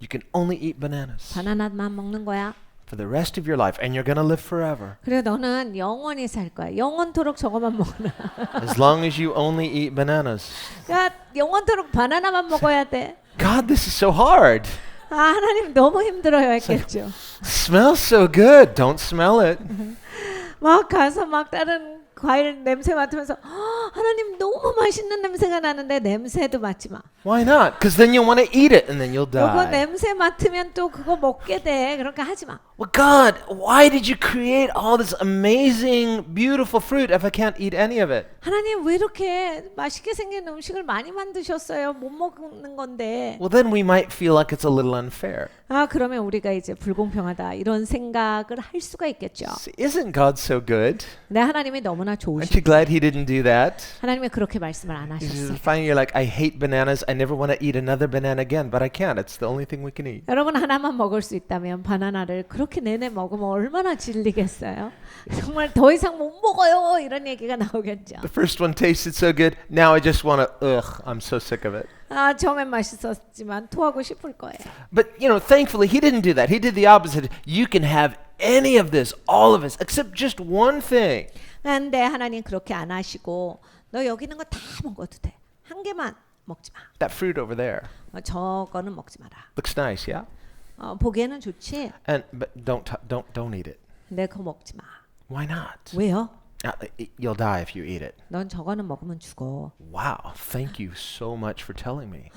You can only eat bananas 바나나만 먹는 거야. for the rest of your life, and you're going to live forever. 그래 너는 영원히 살 거야. 영원토록 저거만 먹나. As long as you only eat bananas. 그러니까 영원토록 바나나만 먹어야 돼. God, this is so hard. 하나님 너무 힘들어요 했겠죠. Smells so good. Don't smell it. 막 가서 막 다른 과일 냄새 맡으면서 하나님 너무 맛있는 냄새가 나는데 냄새도 맡지 마. Why not? Because then you'll want to eat it, and then you'll 그거 die. 냄새 맡으면 또 그거 먹게 돼. 그러니까 하지 마. Well, God, why did you create all this amazing, beautiful fruit if I can't eat any of it? 하나님 왜 이렇게 맛있게 생긴 음식을 많이 만드셨어요? 못 먹는 건데. Well, then we might feel like it's a little unfair. 그러면 우리가 이제 불공평하다 이런 생각을 할 수가 있겠죠. See, isn't God so good? 근데 하나님이 너무나 Aren't you 좋으시고 glad He didn't do that? 하나님이 그렇게 말씀을 안 You 하셨어요. just find you're like, I hate bananas. I never want to eat another banana again, but I can't. It's the only thing we can eat. 여러분 하나만 먹을 수 있다면 바나나를 그렇게 내내 먹으면 얼마나 질리겠어요? 정말 더 이상 못 먹어요 이런 얘기가 나오겠죠. The first one tasted so good. Now I just want to, I'm so sick of it. 처음엔 맛있었지만 토하고 싶을 거예요. But, thankfully, He didn't do that. He did the opposite. You can have any of this, all of it, except just one thing. 근데 하나님 그렇게 안 하시고 너 여기 있는 거 다 먹어도 돼. 한 개만 먹지 마. That fruit over there 저거는 먹지 마라. looks nice, yeah? 보기에는 좋지. But don't eat it. 근데 그거 먹지 마. Why not? 왜요? You'll die if you eat it. 넌 저거는 먹으면 죽어. Wow, thank you so much for telling me.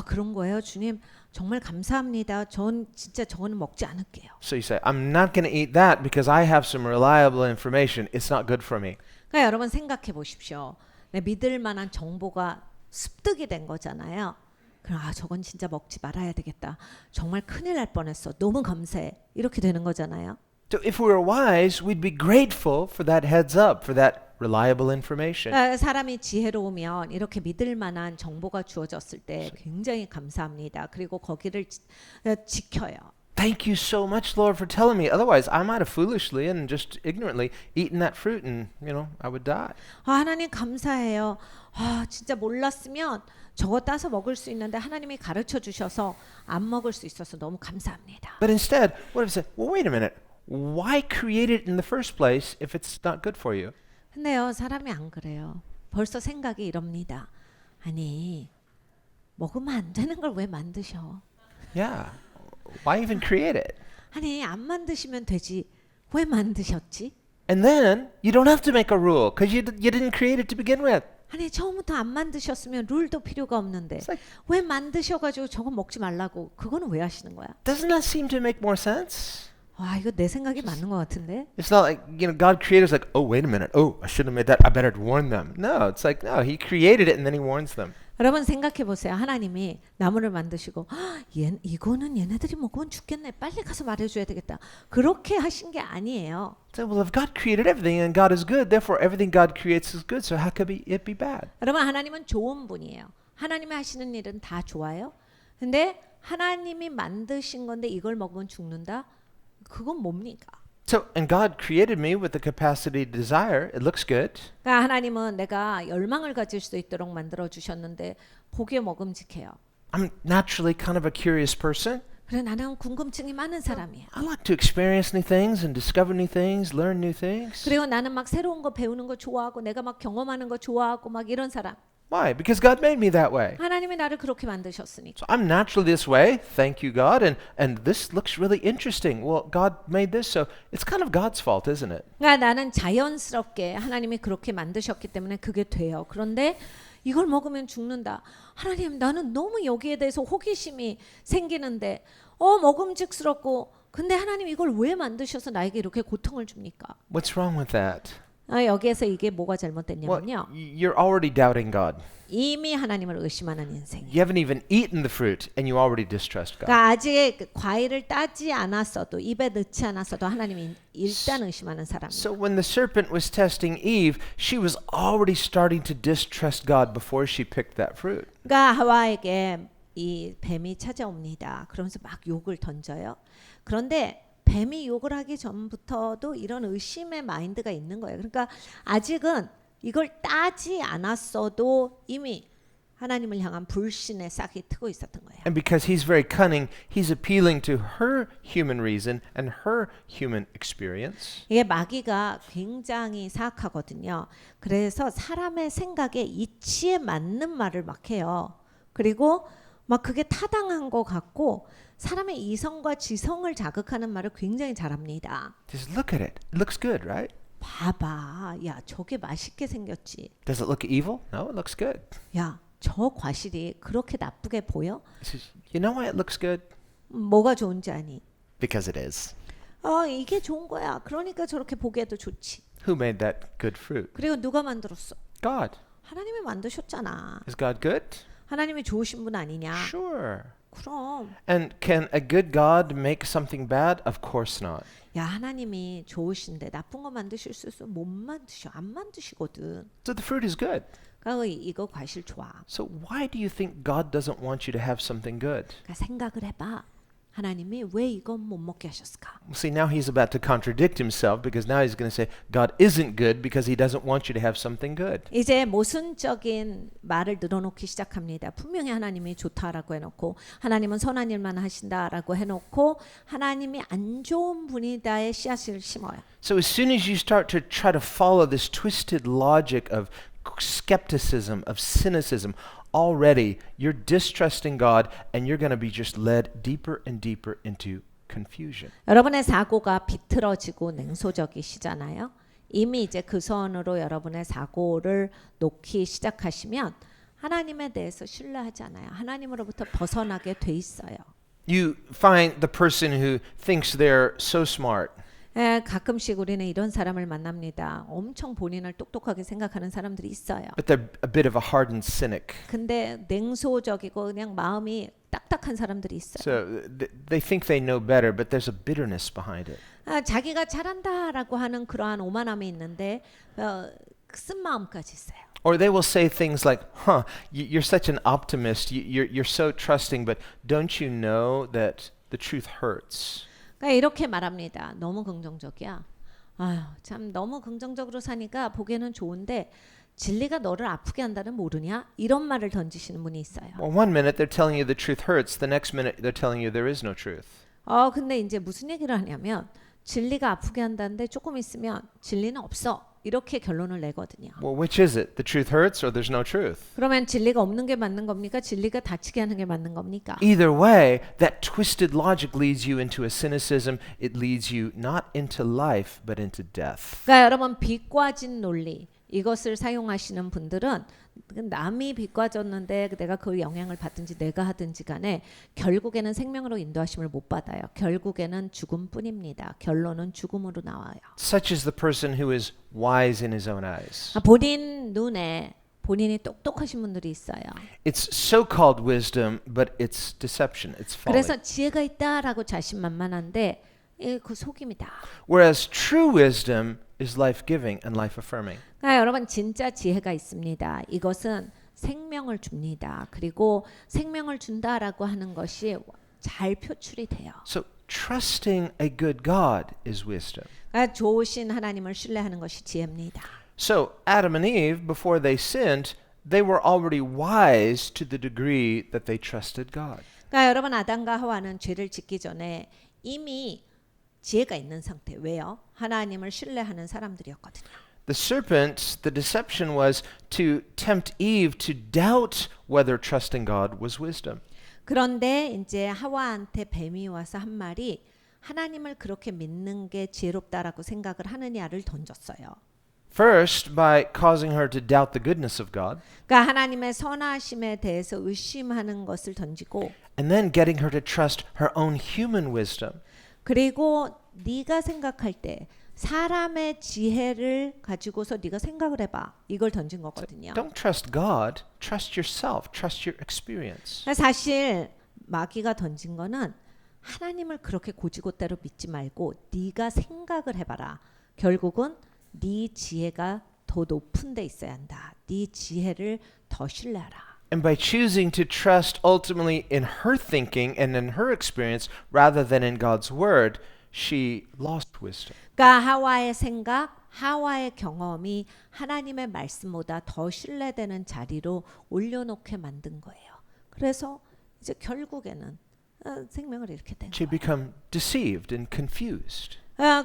그런 거예요, 주님. 정말 감사합니다. 전 진짜 저거는 먹지 않을게요. So you say, I'm not going to eat that because I have some reliable information. It's not good for me. 그러니까 여러분 생각해 보십시오. 믿을 만한 정보가 습득이 된 거잖아요. 그럼 저건 진짜 먹지 말아야 되겠다. 정말 큰일 날 뻔했어. 너무 감사해. 이렇게 되는 거잖아요. So if we were wise, we'd be grateful for that heads up, for that reliable information. 사람이 지혜로우면 이렇게 믿을 만한 정보가 주어졌을 때 굉장히 감사합니다. 그리고 거기를 지켜요. Thank you so much, Lord, for telling me. Otherwise, I might have foolishly and just ignorantly eaten that fruit and, I would die. 하나님 감사해요. 진짜 몰랐으면 저거 따서 먹을 수 있는데 하나님이 가르쳐 주셔서 안 먹을 수 있어서 너무 감사합니다. But instead, what if I said, well, wait a minute. Why create it in the first place if it's not good for you? 근데요, 사람이 안 그래요. 벌써 생각이 이럽니다. 아니, 먹으면 안 되는 걸 왜 만드셔? Yeah. Why even create it? 아니, 안 만드시면 되지. 왜 만드셨지? And then you don't have to make a rule because you didn't create it to begin with. 아니, 처음부터 안 만드셨으면 룰도 필요가 없는데 It's like, 왜 만드셔가지고 저거 먹지 말라고 그거는 왜 하시는 거야? doesn't that seem to make more sense? 와, 이거 내 생각이 맞는 것 같은데? It's not like, God created us like, oh, wait a minute. Oh, I shouldn't have made that. I better warn them. No, it's like, no, he created it and then he warns them. 여러분 생각해 보세요. 하나님이 나무를 만드시고 이거는 얘네들이 먹으면 죽겠네. 빨리 가서 말해줘야 되겠다. 그렇게 하신 게 아니에요. So, well, if God created everything and God is good, therefore everything God creates is good. So how could it be bad? 여러분 하나님은 좋은 분이에요. 하나님이 하시는 일은 다 좋아요. 근데 하나님이 만드신 건데 이걸 먹으면 죽는다? 그건 뭡니까? So, and God created me with the capacity to desire. It looks good. 그러니까 하나님은 내가 열망을 가질 수 있도록 만들어 주셨는데 보기에 먹음직해요. I'm naturally kind of a curious person. 그래 나는 궁금증이 많은 사람이야. I like to experience new things and discover new things, learn new things. 그리고 나는 막 새로운 거 배우는 거 좋아하고 내가 막 경험하는 거 좋아하고 막 이런 사람. Why? Because God made me that way. 하나님이 나를 그렇게 만드셨으니까. So I'm naturally this way. Thank you, God. And this looks really interesting. Well, God made this, so it's kind of God's fault, isn't it? 그러니까 나는 자연스럽게 하나님이 그렇게 만드셨기 때문에 그게 돼요. 그런데 이걸 먹으면 죽는다. 하나님, 나는 너무 여기에 대해서 호기심이 생기는데 먹음직스럽고 근데 하나님 이걸 왜 만드셔서 나에게 이렇게 고통을 줍니까? What's wrong with that? 여기에서 이게 뭐가 Well, 잘못됐냐면요. you're already doubting God. 이미 하나님을 의심하는 인생. You haven't even eaten the fruit and you already distrust God. 그러니까 아직 그 과일을 따지 않았어도 입에 넣지 않았어도 하나님이 일단 의심하는 사람. So when the serpent was testing Eve, she was already starting to distrust God before she picked that fruit. 그러니까 하와에게 이 뱀이 찾아옵니다. 그러면서 막 욕을 던져요. 그런데 뱀이 욕을 하기 전부터도 이런 의심의 마인드가 있는 거예요. 그러니까 아직은 이걸 따지 않았어도 이미 하나님을 향한 불신의 싹이 트고 있었던 거예요. And because he's very cunning, he's appealing to her human reason and her human experience. 이게 마귀가 굉장히 사악하거든요. 그래서 사람의 생각에 이치에 맞는 말을 막 해요. 그리고 막 그게 타당한 것 같고 사람의 이성과 지성을 자극하는 말을 굉장히 잘합니다. Just look at it. It looks good, right? 봐봐, 야 저게 맛있게 생겼지. Does it look evil? No, it looks good. 야 저 과실이 그렇게 나쁘게 보여? He says, you know why it looks good? 뭐가 좋은지 아니? Because it is. 이게 좋은 거야. 그러니까 저렇게 보기에도 좋지. Who made that good fruit? 그리고 누가 만들었어? God. 하나님이 만드셨잖아. Is God good? 하나님이 좋으신 분 아니냐? Sure. 그럼. And can a good God make something bad? Of course not. 야 하나님이 좋으신데 나쁜 거 만드실 수 있어? 못 만드셔. 안 만드시거든. So the fruit is good. 그러니까 이거 과실 좋아. So why do you think God doesn't want you to have something good? 그러니까 생각을 해봐. 하나님이 왜 이건 못 먹게 하셨을까? See, now he's about to contradict himself because now he's going to say God isn't good because he doesn't want you to have something good. 이제 모순적인 말을 늘어놓기 시작합니다. 분명히 하나님이 좋다라고 해놓고 하나님은 선한 일만 하신다라고 해놓고 하나님이 안 좋은 분이다의 씨앗을 심어요. So as soon as you start to try to follow this twisted logic of skepticism, of cynicism, already you're distrusting God and you're going to be just led deeper and deeper into confusion. 여러분의 사고가 비틀어지고 냉소적이시잖아요. 이미 이제 그 선으로 여러분의 사고를 놓기 시작하시면 하나님에 대해서 신뢰하지 않아요. 하나님으로부터 벗어나게 돼 있어요. You find the person who thinks they're so smart. 가끔씩 우리는 이런 사람을 만납니다. 엄청 본인을 똑똑하게 생각하는 사람들이 있어요. But they're a bit of a hardened cynic. 근데 냉소적이고 그냥 마음이 딱딱한 사람들이 있어요. So they think they know better, but there's a bitterness behind it. 자기가 잘한다라고 하는 그러한 오만함이 있는데 쓴 마음까지 있어요. Or they will say things like, you're such an optimist, you're so trusting, but don't you know that the truth hurts? 그러니까 이렇게 말합니다. 너무 긍정적이야. 아유, 참 너무 긍정적으로 사니까 보기에는 좋은데 진리가 너를 아프게 한다는 모르냐? 이런 말을 던지시는 분이 있어요. Well, one minute they're telling you the truth hurts, the next minute they're telling you there is no truth. 근데 이제 무슨 얘기를 하냐면 진리가 아프게 한다는데 조금 있으면 진리는 없어. 이렇게 결론을 내거든요. Well, which is it? The truth hurts or there's no truth? 그러면 진리가 없는 게 맞는 겁니까? 진리가 다치게 하는 게 맞는 겁니까? Either way, that twisted logic leads you into a cynicism. It leads you not into life, but into death. 그러니까 여러분 비과진 논리 이것을 사용하시는 분들은 남이 비과졌는데 내가 그 영향을 받든지 내가 하든지 간에 결국에는 생명으로 인도하심을 못 받아요. 결국에는 죽음뿐입니다. 결론은 죽음으로 나와요. Such is the person who is wise in his own eyes. 본인 눈에 본인이 똑똑하신 분들이 있어요. It's so-called wisdom, but it's deception. It's folly. 그래서 지혜가 있다라고 자신만만한데 그 속임이다. Whereas true wisdom is life-giving and life-affirming. 그러니까 여러분 진짜 지혜가 있습니다. 이것은 생명을 줍니다. 그리고 생명을 준다라고 하는 것이 잘 표출이 돼요. So trusting a good God is wisdom. 그러니까 좋으신 하나님을 신뢰하는 것이 지혜입니다. So Adam and Eve, before they sinned, they were already wise to the degree that they trusted God. 그러니까 여러분 아담과 하와는 죄를 짓기 전에 이미 지혜가 있는 상태. 왜요? 하나님을 신뢰하는 사람들이었거든요. The serpent, the deception was to tempt Eve to doubt whether trusting God was wisdom. 그런데 이제 하와한테 뱀이 와서 한 말이 하나님을 그렇게 믿는 게 지혜롭다라고 생각을 하느냐를 던졌어요. First, by causing her to doubt the goodness of God, 그러니까 하나님의 선하심에 대해서 의심하는 것을 던지고 and then getting her to trust her own human wisdom. 그리고 네가 생각할 때 사람의 지혜를 가지고서 네가 생각을 해봐. 이걸 던진 거거든요. Don't trust God, trust yourself, trust your experience. 사실 마귀가 던진 거는 하나님을 그렇게 고지고대로 믿지 말고 네가 생각을 해봐라. 결국은 네 지혜가 더 높은 데 있어야 한다. 네 지혜를 더 신뢰하라. And by choosing to trust ultimately in her thinking and in her experience rather than in God's word, she lost wisdom. 그러니까 하와의 생각, 하와의 경험이 하나님의 말씀보다 더 신뢰되는 자리로 올려놓게 만든 거예요. 그래서 이제 결국에는 생명을 잃게 된 She 거예요. become deceived and confused.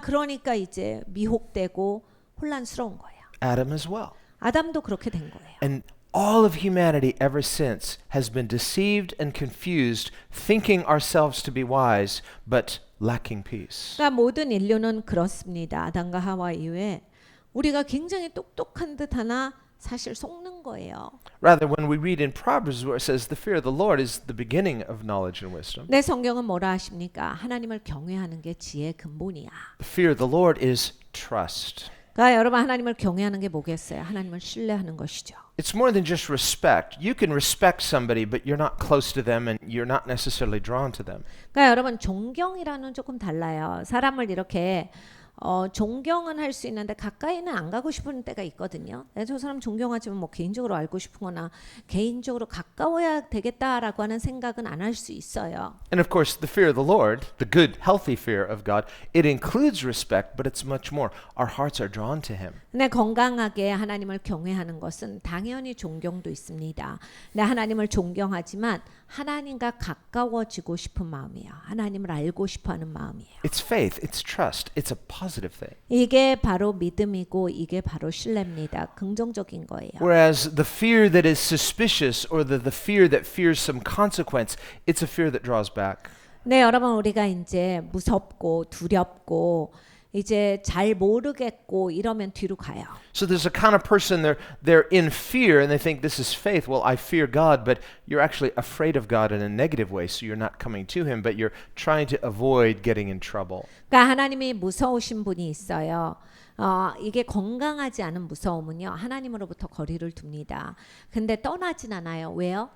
그러니까 이제 미혹되고 혼란스러운 거예요. Adam as well. 아담도 그렇게 된 거예요. And all of humanity ever since has been deceived and confused, thinking ourselves to be wise, but lacking peace. 그러니까 모든 인류는 그렇습니다. 아담과 하와 이후에 우리가 굉장히 똑똑한 듯 하나 사실 속는 거예요. Rather, when we read in Proverbs where it says the fear of the Lord is the beginning of knowledge and wisdom, 내 성경은 뭐라 하십니까? 하나님을 경외하는 게 지혜의 근본이야. the fear of the Lord is trust. 그러니까 여러분 하나님을 경외하는 게 뭐겠어요? 하나님을 신뢰하는 것이죠. It's more than just respect. You can respect somebody, but you're not close to them and you're not necessarily drawn to them. 그러니까 여러분 존경이라는 조금 달라요. 사람을 이렇게 존경은 할 수 있는데 가까이는 안 가고 싶은 때가 있거든요. 저 사람 존경하지만 뭐 개인적으로 알고 싶거나 개인적으로 가까워야 되겠다라고 하는 생각은 안 할 수 있어요. And of course, the fear of the Lord, the good, healthy fear of God, it includes respect, but it's much more. Our hearts are drawn to Him. 근데 건강하게 하나님을 경외하는 것은 당연히 존경도 있습니다. 근데 하나님을 존경하지만 하나님과 가까워지고 싶은 마음이에요. 하나님을 알고 싶어하는 마음이에요. It's faith, it's trust, it's a positive thing. 이게 바로 믿음이고 이게 바로 신뢰입니다. 긍정적인 거예요. Whereas the fear that is suspicious or the fear that fears some consequence, it's a fear that draws back. 네, 여러분 우리가 이제 무섭고 두렵고 이제 잘 모르겠고 이러면 뒤로 가요. So there's a kind of person they're in fear and they think this is faith. Well, I fear God, but you're actually afraid of God in a negative way. So you're not coming to Him, but you're trying to avoid getting in trouble. 그러니까 하나님이 무서우신 분이 있어요. 이게 건강하지 않은 무서움은요. 하나님으로부터 거리를 둡니다. 근데 떠나진 않아요. 왜요?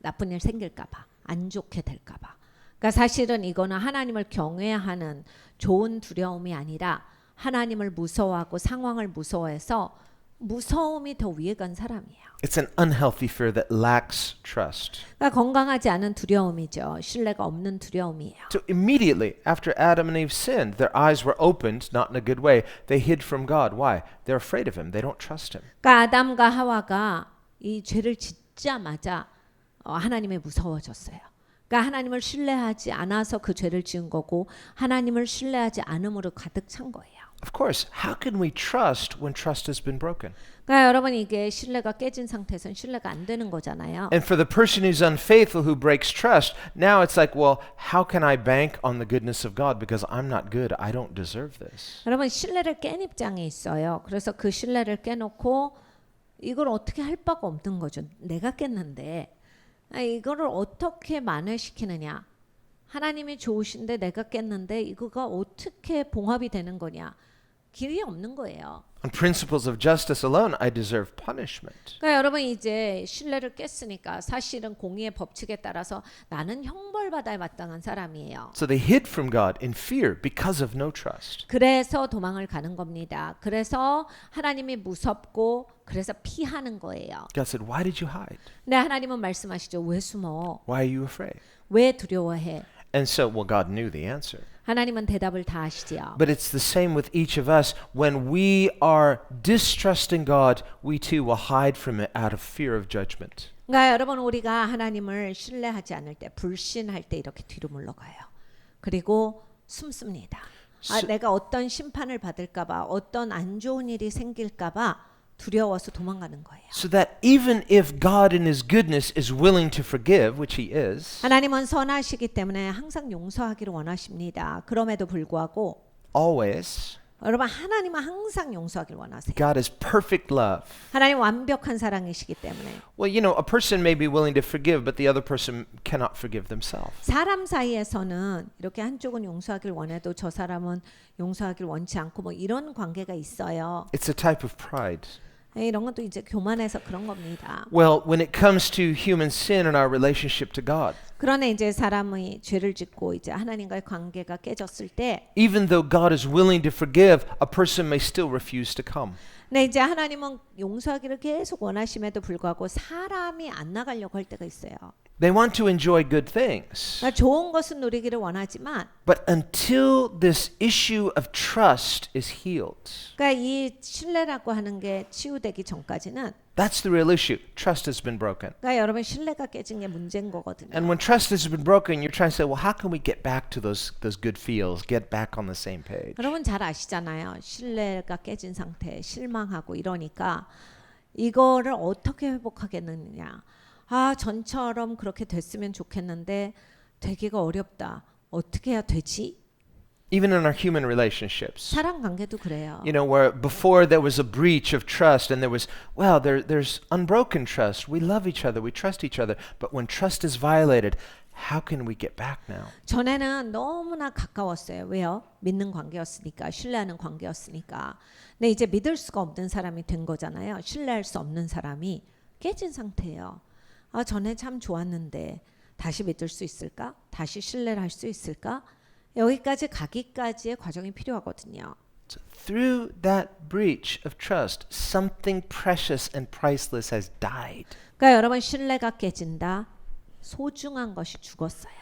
나쁜 일 생길까 봐. 안 좋게 될까 봐. 그러니까 사실은 이거는 하나님을 경외하는 좋은 두려움이 아니라 하나님을 무서워하고 상황을 무서워해서 무서움이 더 위에 간 사람이에요. It's an unhealthy fear that lacks trust. 그러니까 건강하지 않은 두려움이죠. 신뢰가 없는 두려움이에요. So immediately after Adam and Eve sinned, their eyes were opened, not in a good way. They hid from God. Why? They're afraid of him. They don't trust him. 그러니까 아담과 하와가 이 죄를 짓자마자 하나님이 무서워졌어요. 그러니까 하나님을 신뢰하지 않아서 그 죄를 지은 거고 하나님을 신뢰하지 않음으로 가득 찬 거예요. Of course, how can we trust when trust has been broken? 그러니까 여러분 이게 신뢰가 깨진 상태에서는 신뢰가 안 되는 거잖아요. And for the person who's unfaithful, who breaks trust, now it's like, well, how can I bank on the goodness of God because I'm not good. I don't deserve this. 여러분 신뢰를 깬 입장에 있어요. 그래서 그 신뢰를 깨놓고 이걸 어떻게 할 바가 없는 거죠. 내가 깼는데 이거를 어떻게 만회시키느냐. 하나님이 좋으신데 내가 깼는데 이거가 어떻게 봉합이 되는 거냐. 길이 없는 거예요. On principles of justice alone, I deserve punishment. 그러니까 여러분 이제 신뢰를 깼으니까 사실은 공의의 법칙에 따라서 나는 형벌받아야 마땅한 사람이에요. So they hid from God in fear because of no trust. 그래서 도망을 가는 겁니다. 그래서 하나님이 무섭고 그래서 피하는 거예요. God said, why did you hide? 근데 하나님은 말씀하시죠. 왜 숨어? Why are you afraid? 왜 두려워해? And so, well, God knew the answer. 하나님은 대답을 다 아시지요. But it's the same with each of us. When we are distrusting God, we too will hide from it out of fear of judgment. 그러니까 여러분 우리가 하나님을 신뢰하지 않을 때 불신할 때 이렇게 뒤로 물러가요. 그리고 숨습니다. 내가 어떤 심판을 받을까 봐 어떤 안 좋은 일이 생길까 봐 두려워서 도망가는 거예요. So that even if God in His goodness is willing to forgive, which He is, 하나님은 선하시기 때문에 항상 용서하기를 원하십니다. 그럼에도 불구하고 always, 여러분 하나님은 항상 용서하기를 원하세요. God is perfect love. 하나님 완벽한 사랑이시기 때문에 Well, you know, a person may be willing to forgive, but the other person cannot forgive themselves. 사람 사이에서는 이렇게 한쪽은 용서하기를 원해도 저 사람은 용서하기를 원치 않고 뭐 이런 관계가 있어요. It's a type of pride. 이런 것도 이제 교만해서 그런 겁니다. Well, when it comes to human sin and our relationship to God, 그러나 이제 사람이 죄를 짓고 이제 하나님과의 관계가 깨졌을 때, even though God is willing to forgive, a person may still refuse to come. 네 이제 하나님은 용서하기를 계속 원하심에도 불구하고 사람이 안 나가려고 할 때가 있어요. They want to enjoy good things. 그러니까 좋은 것은 누리기를 원하지만, But until this issue of trust is healed, 그러니까 이 신뢰라고 하는 게 치유되기 전까지는, that's the real issue. Trust has been broken. 그러니까 여러분 신뢰가 깨진 게 문제인 거거든요. And when trust has been broken, you're trying to say, well, how can we get back to those good feels, get back on the same page? 여러분 잘 아시잖아요. 신뢰가 깨진 상태, 실망하고 이러니까 이거를 어떻게 회복하겠느냐. 아, 전처럼 그렇게 됐으면 좋겠는데 되기가 어렵다. 어떻게 해야 되지? Even in our human relationships. 사람 관계도 그래요. You know, where before there was a breach of trust and there was, well, there's unbroken trust. We love each other. We trust each other. But when trust is violated, how can we get back now? 전에는 너무나 가까웠어요. 왜요? 믿는 관계였으니까, 신뢰하는 관계였으니까. 근데 이제 믿을 수가 없는 사람이 된 거잖아요. 신뢰할 수 없는 사람이 깨진 상태예요. 아, 전에 참 좋았는데 다시 믿을 수 있을까? 다시 신뢰를 할 수 있을까? 여기까지 가기까지의 과정이 필요하거든요. So through that breach of trust, something precious and priceless has died. 그러니까 여러분 신뢰가 깨진다. 소중한 것이 죽었어요.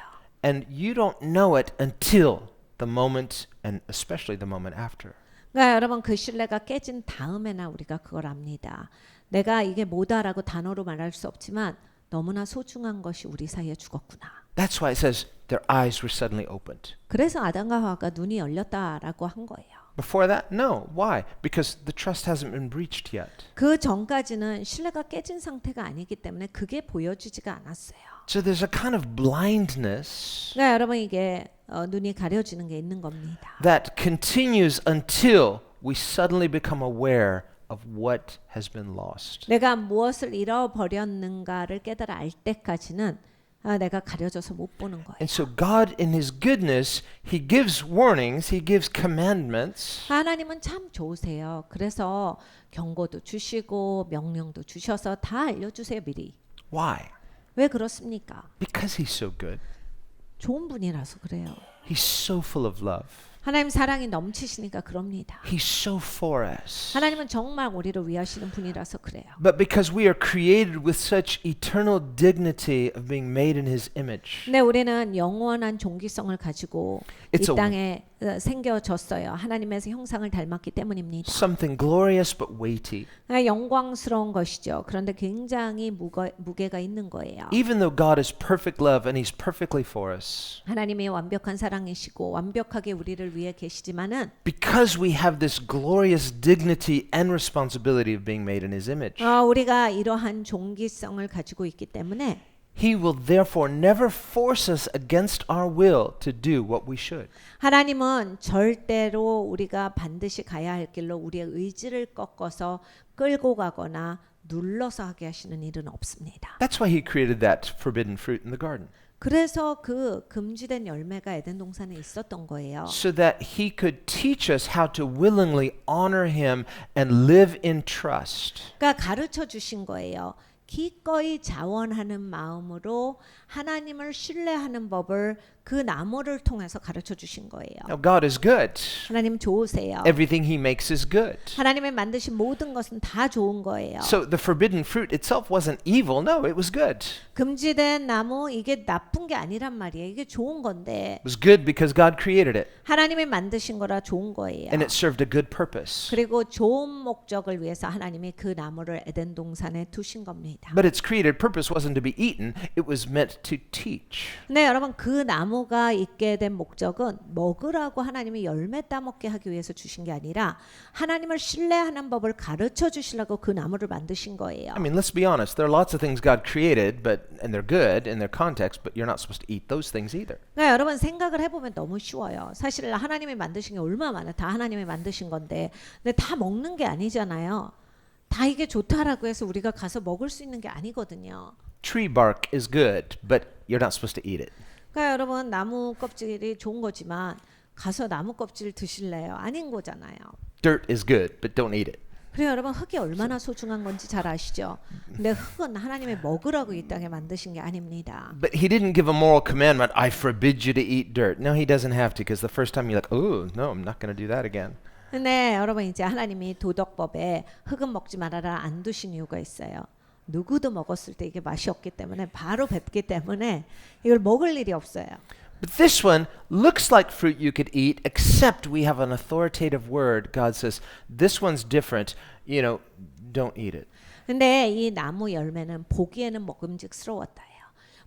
And you don't know it until the moment, and especially the moment after. 그러니까 여러분 그 신뢰가 깨진 다음에나 우리가 그걸 압니다. 내가 이게 뭐다라고 단어로 말할 수 없지만 너무나 소중한 것이 우리 사이에 죽었구나. That's why it says their eyes were suddenly opened. 그래서 아담과 하와가 눈이 열렸다라고 한 거예요. Before that, no. Why? Because the trust hasn't been breached yet. 그 전까지는 신뢰가 깨진 상태가 아니기 때문에 그게 보여지지가 않았어요. So there's a kind of blindness 그러니까 여러분 이게 눈이 가려지는 게 있는 겁니다. that continues until we suddenly become aware of what has been lost. 내가 무엇을 잃어버렸는가를 깨달아 알 때까지는 내가 가려져서 못 보는 거예요. And so God in His goodness, He gives warnings, He gives commandments. 하나님은 참 좋으세요. 그래서 경고도 주시고 명령도 주셔서 다 알려주세요 미리. Why? 왜 그렇습니까? Because He's so good. 좋은 분이라서 그래요. He's so full of love. 하나님 사랑이 넘치시니까 그럽니다. He's so for us. 하나님은 정말 우리를 위하시는 분이라서 그래요. But because we are created with such eternal dignity of being made in His image, 근데 우리는 영원한 존귀성을 가지고 It's 이 a- 땅에 생겨졌어요. 하나님의 형상을 닮았기 때문입니다. something glorious but weighty. 영광스러운 것이죠. 그런데 굉장히 무게가 있는 거예요. Even though God is perfect love and He's perfectly for us, 하나님이 완벽한 사랑이시고 완벽하게 우리를 위해 계시지만은 because we have this glorious dignity and responsibility of being made in His image, 우리가 이러한 존귀성을 가지고 있기 때문에 He will therefore never force us against our will to do what we should. 하나님은 절대로 우리가 반드시 가야 할 길로 우리의 의지를 꺾어서 끌고 가거나 눌러서 하게 하시는 일은 없습니다. That's why He created that forbidden fruit in the garden, 그래서 그 금지된 열매가 에덴 동산에 있었던 거예요. so that He could teach us how to willingly honor Him and live in trust. 그러니까 가르쳐 주신 거예요. 기꺼이 자원하는 마음으로 하나님을 신뢰하는 법을 그 나무를 통해서 가르쳐 주신 거예요. Now, God is good. 하나님 좋으세요. Everything He makes is good. 하나님의 만드신 모든 것은 다 좋은 거예요. So the forbidden fruit itself wasn't evil. No, it was good. 금지된 나무 이게 나쁜 게 아니란 말이에요. 이게 좋은 건데 It was good because God created it 하나님이 만드신 거라 좋은 거예요. and it served a good purpose. 그리고 좋은 목적을 위해서 하나님이 그 나무를 에덴 동산에 두신 겁니다. But its created purpose wasn't to be eaten, it was meant to teach. 네, 여러분 그 나무가 있게 된 목적은 먹으라고 하나님이 열매 따먹게 하기 위해서 주신 게 아니라 하나님을 신뢰하는 법을 가르쳐 주시려고 그 나무를 만드신 거예요. I mean, let's be honest. There are lots of things God created, and they're good in their context, but you're not supposed to eat those things either. 네, 여러분 생각을 해보면 너무 쉬워요. 사실 하나님이 만드신 게 얼마나 많아요. 다 하나님이 만드신 건데 근데 다 먹는 게 아니잖아요. 다 이게 좋다라고 해서 우리가 가서 먹을 수 있는 게 아니거든요. Tree bark is good, but you're not supposed to eat it. 그러니까 여러분 나무 껍질이 좋은 거지만 가서 나무 껍질 드실래요? 아닌 거잖아요. Dirt is good, but don't eat it. 그리고 여러분 흙이 얼마나 소중한 건지 잘 아시죠? 근데 흙은 하나님이 먹으라고 이 땅에 만드신 게 아닙니다. But He didn't give a moral commandment, I forbid you to eat dirt. No, He doesn't have to, because the first time you're like, oh, no, I'm not going to do that again. 근데 여러분 이제 하나님이 도덕법에 흙은 먹지 말아라 안 두신 이유가 있어요. 누구도 먹었을 때 이게 맛이 없기 때문에 바로 뱉기 때문에 이걸 먹을 일이 없어요. But this one looks like fruit you could eat, except we have an authoritative word. God says, this one's different, don't eat it. 근데 이 나무 열매는 보기에는 먹음직스러웠다요.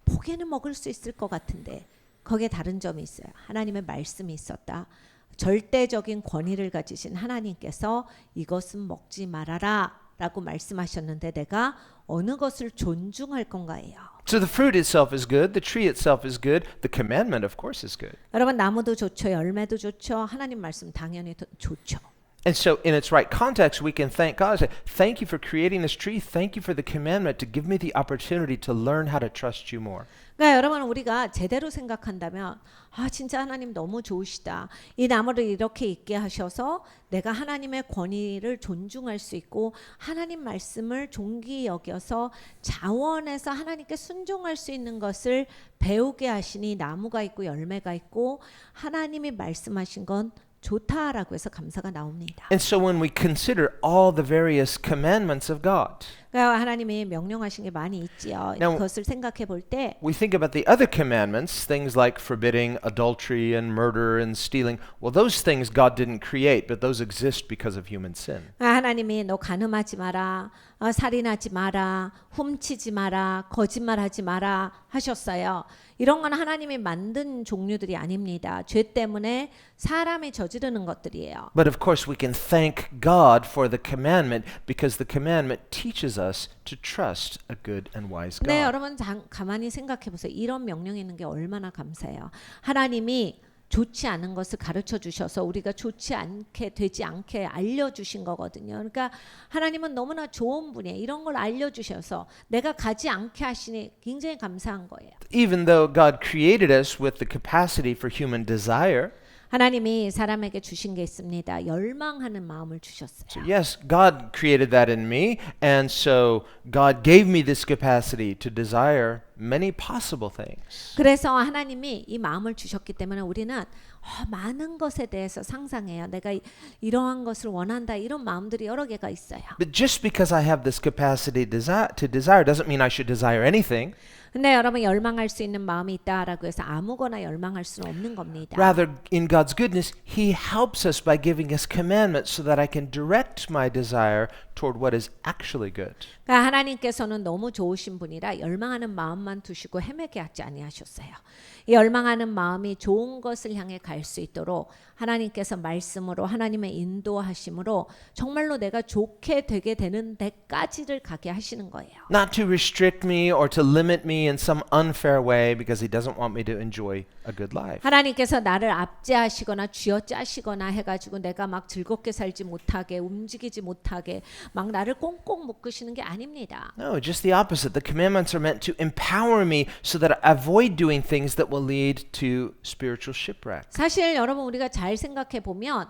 보기에는 먹을 수 있을 것 같은데 거기에 다른 점이 있어요. 하나님의 말씀이 있었다. 절대적인 권위를 가지신 하나님께서 이것은 먹지 말아라 라고 말씀하셨는데 내가 어느 것을 존중할 건가예요. So the fruit itself is good, the tree itself is good, the commandment of course is good. 여러분 나무도 좋죠. 열매도 좋죠. 하나님 말씀 당연히 좋죠. And so in its right context we can thank God. Say, thank you for creating this tree. Thank you for the commandment to give me the opportunity to learn how to trust you more. 그러니까 여러분 우리가 제대로 생각한다면 진짜 하나님 너무 좋으시다. 이 나무를 이렇게 있게 하셔서 내가 하나님의 권위를 존중할 수 있고 하나님 말씀을 존귀 여겨서 자원해서 하나님께 순종할 수 있는 것을 배우게 하시니 나무가 있고 열매가 있고 하나님이 말씀하신 건 좋다라고 해서 감사가 나옵니다. And so when we consider all the various commandments of God, 그러니까 하나님이 명령하신 게 많이 있지요. Now, 그것을 생각해 볼 때 we think about the other commandments, things like forbidding adultery and murder and stealing. Well, those things God didn't create, but those exist because of human sin. 하나님이 너 간음하지 마라, 살인하지 마라, 훔치지 마라, 거짓말하지 마라 하셨어요. 이런 건 하나님이 만든 종류들이 아닙니다. 죄 때문에 사람이 저지르는 것들이에요. But of course, we can thank God for the commandment because the commandment teaches us to trust a good and wise 네, God. 여러분 가만히 생각해 보세요. 이런 명령이 있는 게 얼마나 감사해요. 하나님이 좋지 않은 것을 가르쳐 주셔서 우리가 좋지 않게 되지 않게 알려주신 거거든요. 그러니까 하나님은 너무나 좋은 분이에요. 이런 걸 알려주셔서 내가 가지 않게 하시니 굉장히 감사한 거예요. Even though God created us with the capacity for human desire, 하나님이 사람에게 주신 게 있습니다. 열망하는 마음을 So 주셨어요. yes, God created that in me, and so God gave me this capacity to desire many possible things. 그래서 하나님이 이 마음을 주셨기 때문에 우리는 많은 것에 대해서 상상해요. 내가 이러한 것을 원한다. 이런 마음들이 여러 개가 있어요. But just because I have this capacity to desire doesn't mean I should desire anything. 근데 여러분 열망할 수 있는 마음이 있다라고 해서 아무거나 열망할 수는 없는 겁니다. Rather, in God's goodness, He helps us by giving us commandments so that I can direct my desire toward what is actually good. 그러니까 하나님께서는 너무 좋으신 분이라 열망하는 마음만 두시고 헤매게 하지 아니하셨어요. 이 열망하는 마음이 좋은 것을 향해 갈 수 있도록 하나님께서 말씀으로 하나님의 인도하심으로 정말로 내가 좋게 되게 되는 데까지를 가게 하시는 거예요. Not to restrict me or to limit me in some unfair way because He doesn't want me to enjoy a good life. 하나님께서 나를 압제하시거나 쥐어짜시거나 해가지고 내가 막 즐겁게 살지 못하게 움직이지 못하게 막 나를 꽁꽁 묶으시는 게 아닙니다. No, just the opposite. The commandments are meant to empower me so that I avoid doing things that will lead to spiritual shipwreck. 사실 여러분 우리가 잘 생각해 보면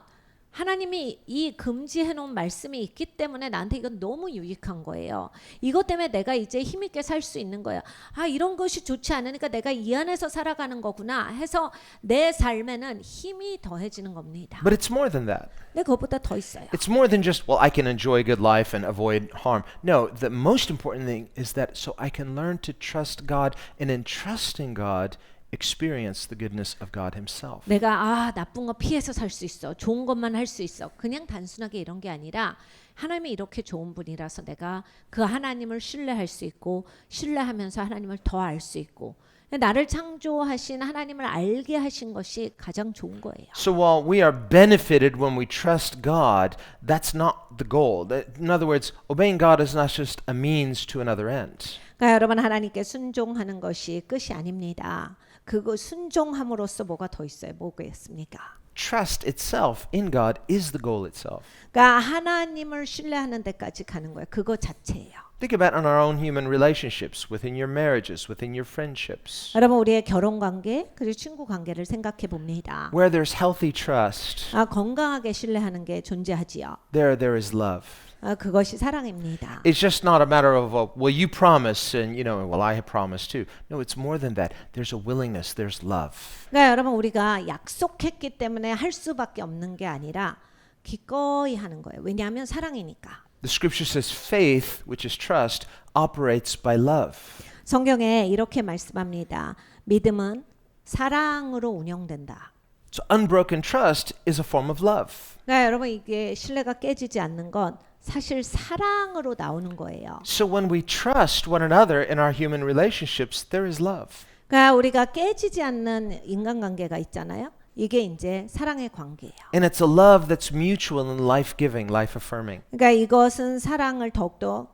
하나님이 이 금지해 놓은 말씀이 있기 때문에 나한테 이건 너무 유익한 거예요. 이것 때문에 내가 이제 힘있게 살 수 있는 거예요. 아, 이런 것이 좋지 않으니까 내가 이 안에서 살아가는 거구나 해서 내 삶에는 힘이 더해지는 겁니다. But it's more than that. 근데 그것보다 더 있어요. It's more than just, well, I can enjoy good life and avoid harm. No, the most important thing is that so I can learn to trust God, and in trusting God, experience the goodness of God Himself. 내가 나쁜 거 피해서 살 수 있어. 좋은 것만 할 수 있어. 그냥 단순하게 이런 게 아니라 하나님이 이렇게 좋은 분이라서 내가 그 하나님을 신뢰할 수 있고 신뢰하면서 하나님을 더 알 수 있고 나를 창조하신 하나님을 알게 하신 것이 가장 좋은 거예요. So while we are benefited when we trust God, that's not the goal. In other words, obeying God is not just a means to another end. 그러니까 여러분 하나님께 순종하는 것이 끝이 아닙니다. 그거 순종함으로써 뭐가 더 있어요? 뭐겠습니까? Trust itself in God is the goal itself. 그러니까 하나님을 신뢰하는 데까지 가는 거예요. 그거 자체예요. Think about in our own human relationships, within your marriages, within your friendships. 여러분 우리의 결혼 관계 그리고 친구 관계를 생각해 봅니다. Where there's healthy trust, 건강하게 신뢰하는 게 존재하지요. there is love. 그것이 사랑입니다. It's just not a matter of, well, you promise, and well, I have promised too. No, it's more than that. There's a willingness, there's love. 그러니까 여러분 우리가 약속했기 때문에 할 수밖에 없는 게 아니라 기꺼이 하는 거예요. 왜냐하면 사랑이니까. The scripture says faith, which is trust, operates by love. 성경에 이렇게 말씀합니다. 믿음은 사랑으로 운영된다. So unbroken trust is a form of love. 그러니까 여러분 이게 신뢰가 깨지지 않는 건 사실 사랑으로 나오는 거예요. So when we trust one another in our human relationships, there is love. 그러니까 우리가 깨지지 않는 인간관계가 있잖아요. 이게 이제 사랑의 관계예요. And it's a love that's mutual and life-giving, life-affirming. 그러니까 이것은 사랑을 더욱더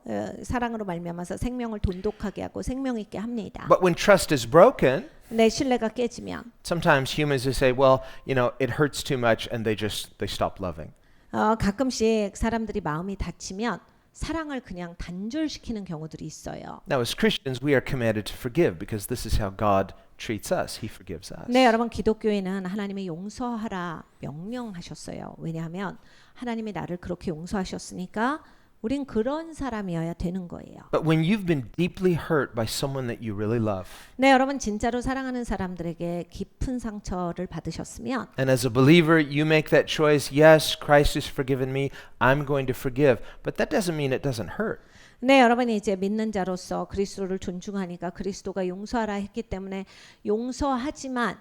사랑으로 말미암아서 생명을 돈독하게 하고 생명 있게 합니다. But when trust is broken, 내 신뢰가 깨지면 sometimes humans just say, well, it hurts too much, and they stop loving. 가끔씩 사람들이 마음이 다치면 사랑을 그냥 단절시키는 경우들이 있어요. Now, as Christians, we are commanded to forgive because this is how God treats us. He forgives us. 네, 여러분 기독교인은 하나님이 용서하라 명령하셨어요. 왜냐하면 하나님이 나를 그렇게 용서하셨으니까 우린 그런 사람이어야 되는 거예요. But when you've been deeply hurt by someone that you really love, 네, 여러분 진짜로 사랑하는 사람들에게 깊은 상처를 받으셨으면 and as a believer, you make that choice, yes, Christ has forgiven me, I'm going to forgive. But that doesn't mean it doesn't hurt. 네, 여러분이 이제 믿는 자로서 그리스도를 존중하니까 그리스도가 용서하라 했기 때문에 용서하지만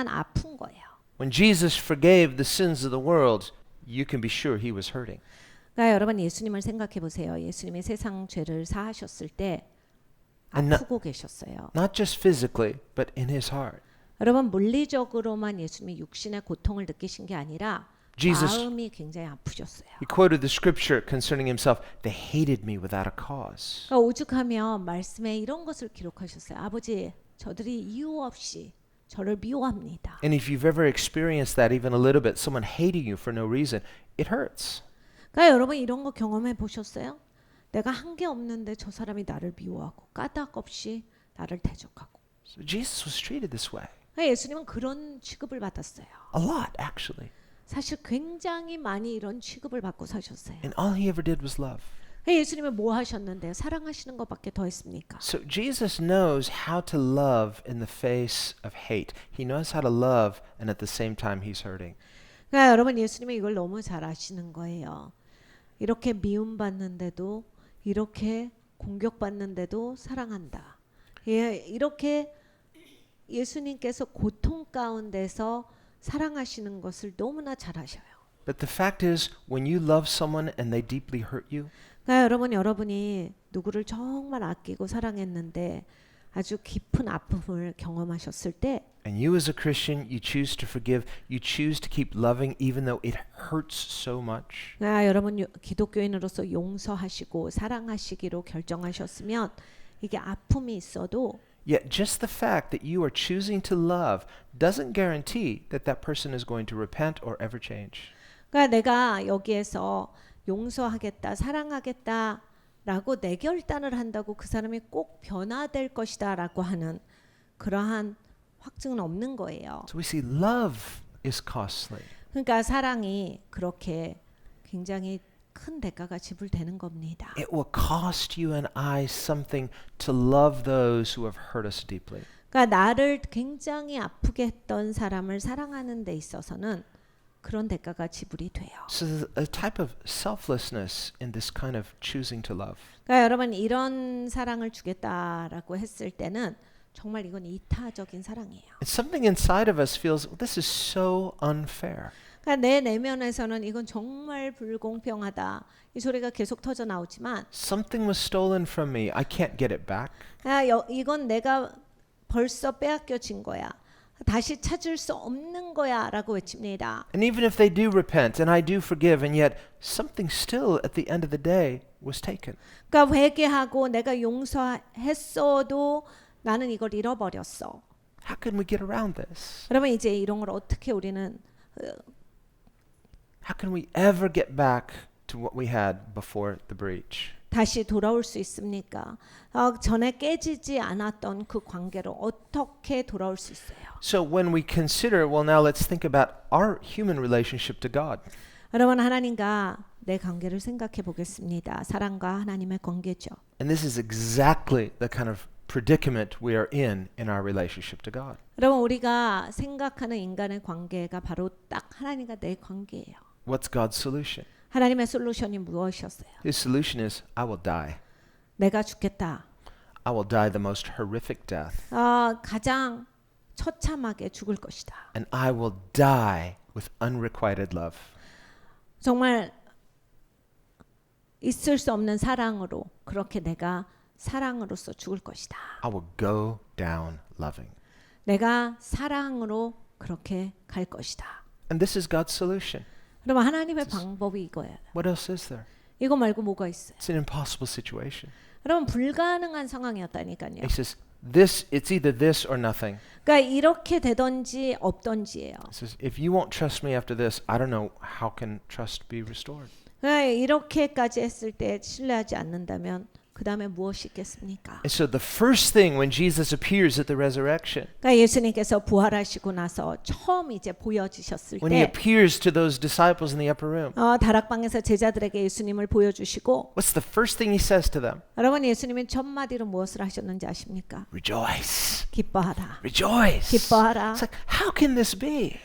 아픈 거예요. When Jesus forgave the sins of the world, you can be sure he was hurting. 그러니까 여러분 예수님을 생각해 보세요. 예수님이 세상 죄를 사하셨을 때 And 아프고 계셨어요. not just physically, but in his heart. 여러분 물리적으로만 예수님이 육신의 고통을 느끼신 게 아니라 Jesus- 마음이 굉장히 아프셨어요. He quoted the scripture concerning himself, they hated me without a cause. 그러니까 오죽하면 말씀에 이런 것을 기록하셨어요. 아버지, 저들이 이유 없이 저를 미워합니다. And if you've ever experienced that even a little bit, someone hating you for no reason, it hurts. 그러니까 여러분 이런 거 경험해 보셨어요? 내가 한 게 없는데 저 사람이 나를 미워하고 까닭 없이 나를 대적하고. So Jesus was treated this way. 예수님은 그런 취급을 받았어요. A lot, actually. 사실 굉장히 많이 이런 취급을 받고 사셨어요. And all he ever did was love. 예수님은 뭐 하셨는데요? 사랑하시는 것밖에 더 했습니까? So Jesus knows how to love in the face of hate. He knows how to love, and at the same time he's hurting. 그러니까 여러분 예수님이 이걸 너무 잘 아시는 거예요. 이렇게 미움받는데도 이렇게 공격받는데도 사랑한다. 예, 이렇게 예수님께서 고통 가운데서 사랑하시는 것을 너무나 잘 아셔요. But the fact is, when you love someone and they deeply hurt you, 그러니까 여러분이 누구를 정말 아끼고 사랑했는데 아주 깊은 아픔을 경험하셨을 때 and you as a Christian, you choose to forgive, you choose to keep loving even though it hurts so much. 여러분 기독교인으로서 용서하시고 사랑하시기로 결정하셨으면 이게 아픔이 있어도 Yet just the fact that you are choosing to love doesn't guarantee that that person is going to repent or ever change. 그러니까 내가 여기에서 용서하겠다, 사랑하겠다라고 내 결단을 한다고 그 사람이 꼭 변화될 것이다라고 하는 그러한 확증은 없는 거예요. So we see love is costly. 그러니까 사랑이 그렇게 굉장히 큰 대가가 지불되는 겁니다. It will cost you and I something to love those who have hurt us deeply. 그러니까 나를 굉장히 아프게 했던 사람을 사랑하는 데 있어서는 그런 대가가 지불이 돼요. So there's a type of selflessness in this kind of choosing to love. 그러니까 여러분 이런 사랑을 주겠다라고 했을 때는 정말 이건 이타적인 사랑이에요. And something inside of us feels, well, this is so unfair. 그러니까 내 내면에서는 이건 정말 불공평하다. 이 소리가 계속 터져 나오지만 Something was stolen from me. I can't get it back. 이건 내가 벌써 빼앗겨진 거야. 다시 찾을 수 없는 거야라고 외칩니다. And even if they do repent and I do forgive, and yet something still at the end of the day was taken. 그러니까 회개하고 내가 용서했어도 나는 이걸 잃어버렸어. How can we get around this? 그러면 이제 이런 걸 어떻게 우리는 How can we ever get back to what we had before the breach? 다시 돌아올 수 있습니까? 전에 깨지지 않았던 그 관계로 어떻게 돌아올 수 있어요? So when we consider, well, now let's think about our human relationship to God. 여러분 하나님과 내 관계를 생각해 보겠습니다. 사랑과 하나님의 관계죠. And this is exactly the kind of predicament we are in our relationship to God. 여러분 우리가 생각하는 인간의 관계가 바로 딱 하나님과 내 관계예요. What's God's solution? 하나님의 솔루션이 무엇이었어요? His solution is, I will die. 내가 죽겠다. I will die the most horrific death. 가장 처참하게 죽을 것이다. And I will die with unrequited love. 정말 있을 수 없는 사랑으로 그렇게 내가 사랑으로서 죽을 것이다. I will go down loving. 내가 사랑으로 그렇게 갈 것이다. And this is God's solution. 그러면 하나님의 방법이 이거예요. What else is there? 이거 말고 뭐가 있어요? It's an impossible situation. 여러분 불가능한 상황이었다니까요. He says, it's either this or nothing. 그러니까 이렇게 되던지 없던지예요. He says, if you won't trust me after this, I don't know how can trust be restored. 그러니까 이렇게까지 했을 때 신뢰하지 않는다면 그 다음에 무엇이 있겠습니까? And so the first thing when Jesus appears at the resurrection, 그러니까 예수님께서 부활하시고 나서 처음 이제 보여지셨을 when he 때 appears to those disciples in the upper room, 다락방에서 제자들에게 예수님을 보여주시고 what's the first thing he says to them? 여러분 예수님이 첫 마디로 무엇을 하셨는지 아십니까? Rejoice. 기뻐하라. Rejoice. 기뻐하라. It's like, how can this be?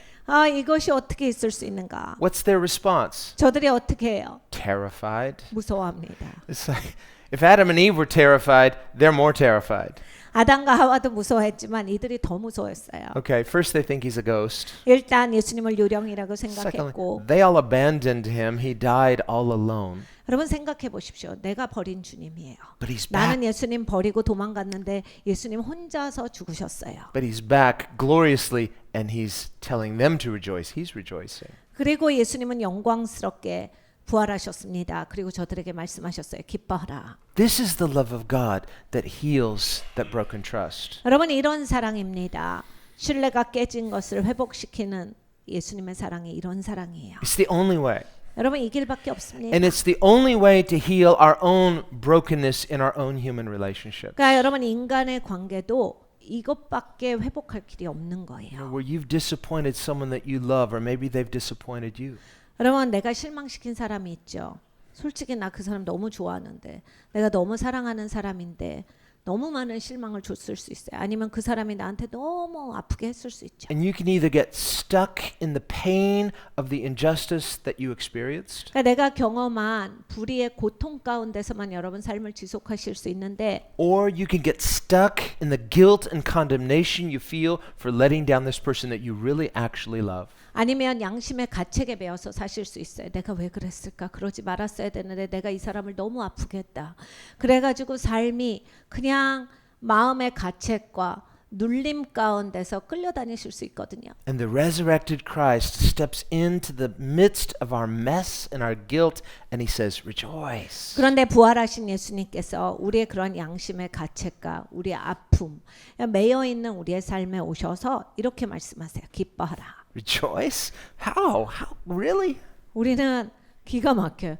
이것이 어떻게 있을 수 있는가? What's their response? 저들이 어떻게 해요? Terrified. 무서워합니다. It's like, if Adam and Eve were terrified, they're more terrified. 아담과 하와도 무서워했지만 이들이 더 무서워했어요. Okay, first they think he's a ghost. 일단 예수님을 유령이라고 Secondly, 생각했고 they all abandoned him. He died all alone. 여러분 생각해 보십시오. 내가 버린 주님이에요. But he's back. 나는 예수님 버리고 도망갔는데 예수님 혼자서 죽으셨어요. But he's back gloriously, and he's telling them to rejoice. He's rejoicing. 그리고 예수님은 영광스럽게 부활하셨습니다. 그리고 저들에게 말씀하셨어요. 기뻐하라. This is the love of God that heals that broken trust. 여러분 이런 사랑입니다. 신뢰가 깨진 것을 회복시키는 예수님의 사랑이 이런 사랑이에요. It's the only way. 여러분 이 길밖에 없습니다. And it's the only way to heal our own brokenness in our own human relationship. 그러니까 여러분 인간의 관계도 이것밖에 회복할 길이 없는 You know, 거예요. where you've disappointed someone that you love, or maybe they've disappointed you. 여러분 내가 실망시킨 사람이 있죠. 솔직히 나 그 사람 너무 좋아하는데 내가 너무 사랑하는 사람인데 너무 많은 실망을 줬을 수 있어요. 아니면 그 사람이 나한테 너무 아프게 했을 수 있죠. And you can either get stuck in the pain of the injustice that you experienced, 그러니까 내가 경험한 불의의 고통 가운데서만 여러분 삶을 지속하실 수 있는데 or you can get stuck in the guilt and condemnation you feel for letting down this person that you really actually love. 아니면 양심의 가책에 매여서 사실 수 있어요. 내가 왜 그랬을까? 그러지 말았어야 되는데 내가 이 사람을 너무 아프게 했다. 그래가지고 삶이 그냥 마음의 가책과 눌림 가운데서 끌려다니실 수 있거든요. And the resurrected Christ steps into the midst of our mess and our guilt and he says, rejoice. 그런데 부활하신 예수님께서 우리의 그런 양심의 가책과 우리의 아픔, 매여 있는 우리의 삶에 오셔서 이렇게 말씀하세요. 기뻐하라. Rejoice? How? Really? 우리는 기가 막혀요.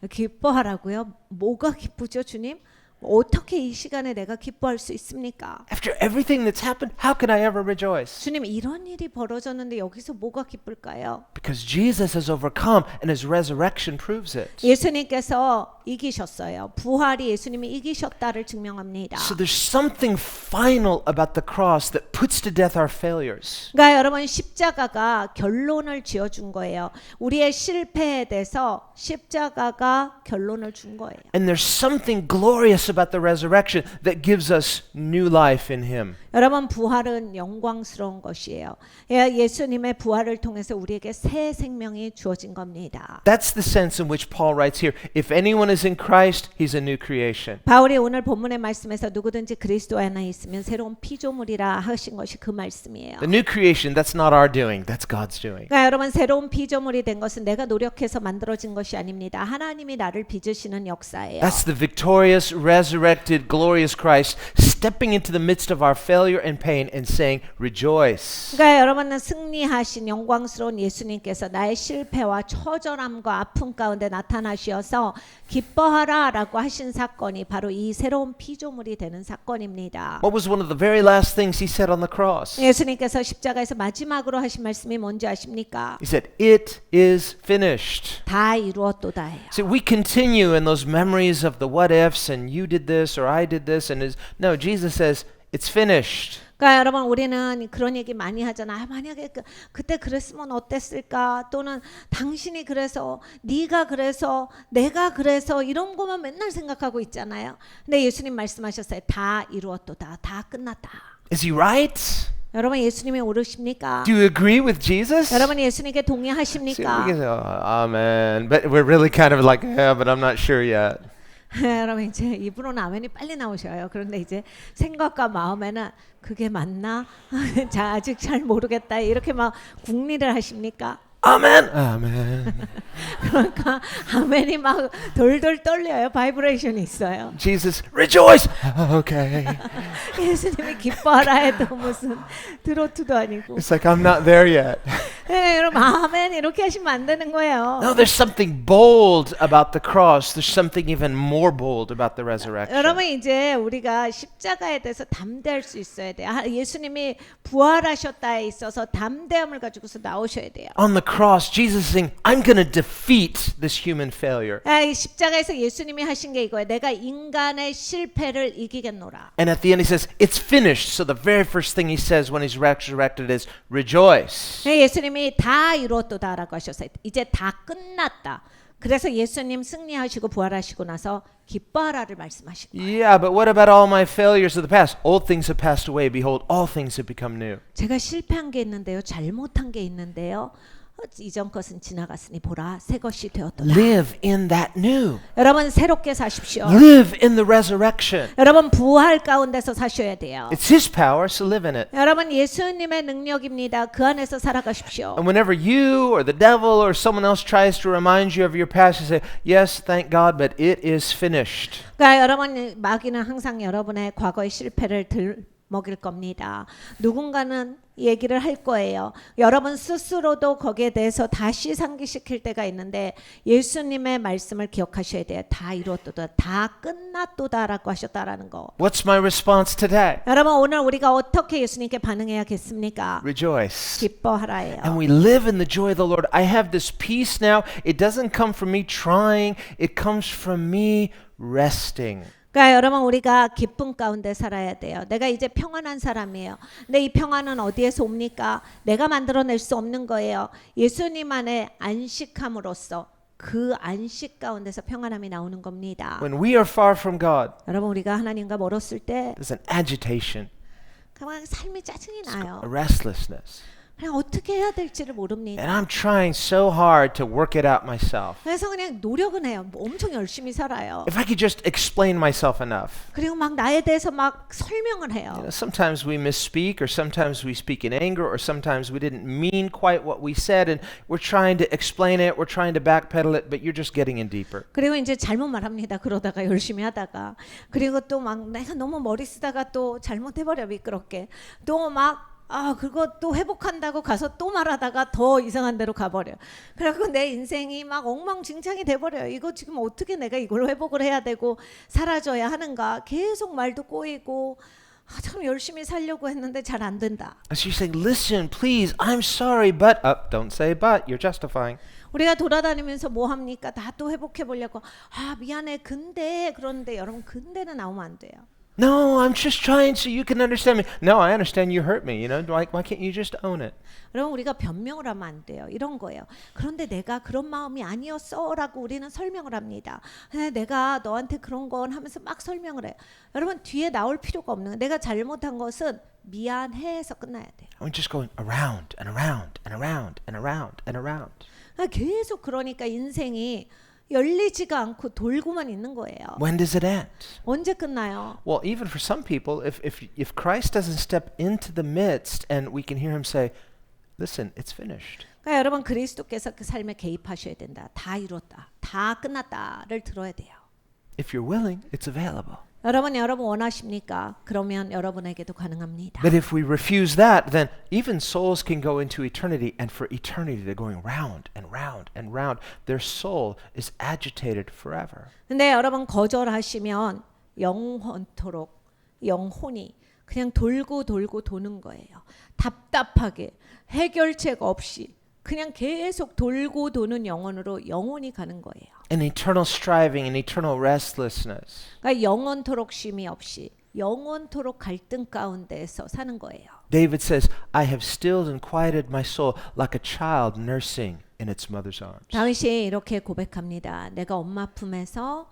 기뻐하라고요? 뭐가 기쁘죠, 주님? 어떻게 이 시간에 내가 기뻐할 수 있습니까? After everything that's happened, how can I ever rejoice? 주님 이런 일이 벌어졌는데 여기서 뭐가 기쁠까요? Because Jesus has overcome and his resurrection proves it. 예수님께서 이기셨어요. 부활이 예수님이 이기셨다를 증명합니다. So there's something final about the cross that puts to death our failures. 그러니까 여러분 십자가가 결론을 지어준 거예요. 우리의 실패에 대해서 십자가가 결론을 준 거예요. And there's something glorious about the resurrection that gives us new life in him. 여러분 부활은 영광스러운 것이에요. 예수님의 부활을 통해서 우리에게 새 생명이 주어진 겁니다. That's the sense in which Paul writes here. If anyone is in Christ, he's a new creation. 바울이 오늘 본문의 말씀에서 누구든지 그리스도 안에 있으면 새로운 피조물이라 하신 것이 그 말씀이에요. The new creation, that's not our doing. That's God's doing. 그러니까 여러분 새로운 피조물이 된 것은 내가 노력해서 만들어진 것이 아닙니다. 하나님이 나를 빚으시는 역사예요. That's the victorious, resurrected, glorious Christ stepping into the midst of our failure and pain and saying, rejoice. 그러니까 여러분은 승리하신 영광스러운 예수님께서 나의 실패와 처절함과 아픔 가운데 나타나셔서 기뻐하라라고 하신 사건이 바로 이 새로운 피조물이 되는 사건입니다. What was one of the very last things he said on the cross? 예수님께서 십자가에서 마지막으로 하신 말씀이 뭔지 아십니까? He said, it is finished. 다 이루었도다예요. See, we continue in those memories of the what ifs and you did this or I did this and no, Jesus says, it's finished. 그러니까 여러분 우리는 그런 얘기 많이 하잖아. 만약에 그때 그랬으면 어땠을까? 또는 당신이 그래서, 네가 그래서, 내가 그래서 이런 것만 맨날 생각하고 있잖아요. 근데 예수님 말씀하셨어요. 다 이루었도다. 다 끝났다. Is he right? 여러분 예수님이 옳으십니까? Do you agree with Jesus? 여러분 예수님께 See, we 동의하십니까? can say, oh, amen, but we're really kind of like, yeah, but I'm not sure yet. 여러분 이제 입으로는 아멘이 빨리 나오셔요. 그런데 이제 생각과 마음에는 그게 맞나? 자 아직 잘 모르겠다. 이렇게 막 궁리를 하십니까? Amen. Amen. 그러니까 아멘이 막 돌돌 떨려요. 바이브레이션이 있어요. Jesus, rejoice. Okay. 예수님이 기뻐하라 해도 무슨 트로트도 아니고. It's like I'm not there yet. 네, 여러분 아멘 이렇게 하시면 안 되는 거예요. No, there's something bold about the cross. There's something even more bold about the resurrection. 여러분 이제 우리가 십자가에 대해서 담대할 수 있어야 돼요. 예수님이 부활하셨다에 있어서 담대함을 가지고서 나오셔야 돼요. On the cross, Jesus is saying, I'm going to defeat this human failure. 이 십자가에서 예수님이 하신 게 이거예요. 내가 인간의 실패를 이기겠노라. And at the end he says, it's finished. So the very first thing he says when he's resurrected is, rejoice. 예수님이 다 이루었도다라고 하셨어요. 이제 다 끝났다. 그래서 예수님 승리하시고 부활하시고 나서 기뻐하라를 말씀하신 거예요. Yeah, but what about all my failures of the past? Old things have passed away. Behold, all things have become new. 제가 실패한 게 있는데요. 잘못한 게 있는데요. 이전 것은 지나갔으니 보라 새 것이 되었도다. Live in that new. 여러분 새롭게 사십시오. Live in the resurrection. 여러분 부활 가운데서 사셔야 돼요. It's his power, so live in it. 여러분 예수님의 능력입니다. 그 안에서 살아가십시오. And whenever you or the devil or someone else tries to remind you of your past, you say, yes, thank God, but it is finished. 그러니까 여러분 마귀는 항상 여러분의 과거의 실패를 먹일 겁니다. 누군가는 얘기를 할 거예요. 여러분 스스로도 거기에 대해서 다시 상기시킬 때가 있는데 예수님의 말씀을 기억하셔야 돼요. 다 이루었도다. 다 끝났도다라고 하셨다라는 거. What's my response today? 여러분 오늘 우리가 어떻게 예수님께 반응해야겠습니까? Rejoice. 기뻐하라예요. And we live in the joy of the Lord. I have this peace now. It doesn't come from me trying. It comes from me resting. 그러니까 여러분 우리가 기쁨 가운데 살아야 돼요. 내가 이제 평안한 사람이에요. 근데 이 평안은 어디에서 옵니까? 내가 만들어낼 수 없는 거예요. 예수님 안에 안식함으로써 그 안식 가운데서 평안함이 나오는 겁니다. When we are far from God, 여러분 우리가 하나님과 멀었을 때 there's an agitation, 그냥 삶이 짜증이 나요. a restlessness. 그냥 어떻게 해야 될지를 모릅니다. And I'm trying so hard to work it out myself. 그래서 그냥 노력은 해요. 엄청 열심히 살아요. If I could just explain myself enough. 그리고 막 나에 대해서 막 설명을 해요. You know, sometimes we misspeak, or sometimes we speak in anger, or sometimes we didn't mean quite what we said, and we're trying to explain it, we're trying to backpedal it, but you're just getting in deeper. 그리고 이제 잘못 말합니다. 그러다가 열심히 하다가 그리고 또 막 내가 너무 머리 쓰다가 또 잘못해버려 미끄럽게 또 막 그거 또 회복한다고 가서 또 말하다가 더 이상한 데로 가버려. 그래갖고 내 인생이 막 엉망진창이 돼버려요. 이거 지금 어떻게 내가 이걸 회복을 해야 되고 사라져야 하는가. 계속 말도 꼬이고 참 열심히 살려고 했는데 잘 안 된다. So you're saying, listen, please, I'm sorry, but don't say but. You're justifying. 우리가 돌아다니면서 뭐 합니까? 다 또 회복해 보려고. 미안해. 근데 그런데 여러분 근데는 나오면 안 돼요. No, I'm just trying so you can understand me. No, I understand you hurt me. You know, why can't you just own it? 여러분 우리가 변명을 하면 안 돼요. 이런 거예요. 그런데 내가 그런 마음이 아니었어라고 우리는 설명을 합니다. 내가 너한테 그런 건 하면서 막 설명을 해요. 여러분 뒤에 나올 필요가 없는 거예요. 내가 잘못한 것은 미안해서 끝나야 돼요. I'm just going around and around and around and around and around. 계속 그러니까 인생이 열리지가 않고 돌고만 있는 거예요. When does it end? 언제 끝나요? Well, even for some people, if Christ doesn't step into the midst and we can hear him say, listen, it's finished. 그러니까 여러분 그리스도께서 그 삶에 개입하셔야 된다. 다 이뤘다. 다 끝났다를 들어야 돼요. If you're willing, it's available. 여러분 원하십니까? 그러면 여러분에게도 가능합니다. But if we refuse that, then even souls can go into eternity, and for eternity they're going round and round and round. Their soul is agitated forever. 근데 여러분 거절하시면 영원토록 영혼이 그냥 돌고 도는 거예요. 답답하게 해결책 없이 그냥 계속 돌고 도는 영혼으로 영혼이 가는 거예요. An eternal striving, an eternal restlessness. 그러니까 영원토록 쉼이 없이 영원토록 갈등 가운데서 사는 거예요. David says, I have stilled and quieted my soul like a child nursing in its mother's arms. 다윗이 이렇게 고백합니다. 내가 엄마 품에서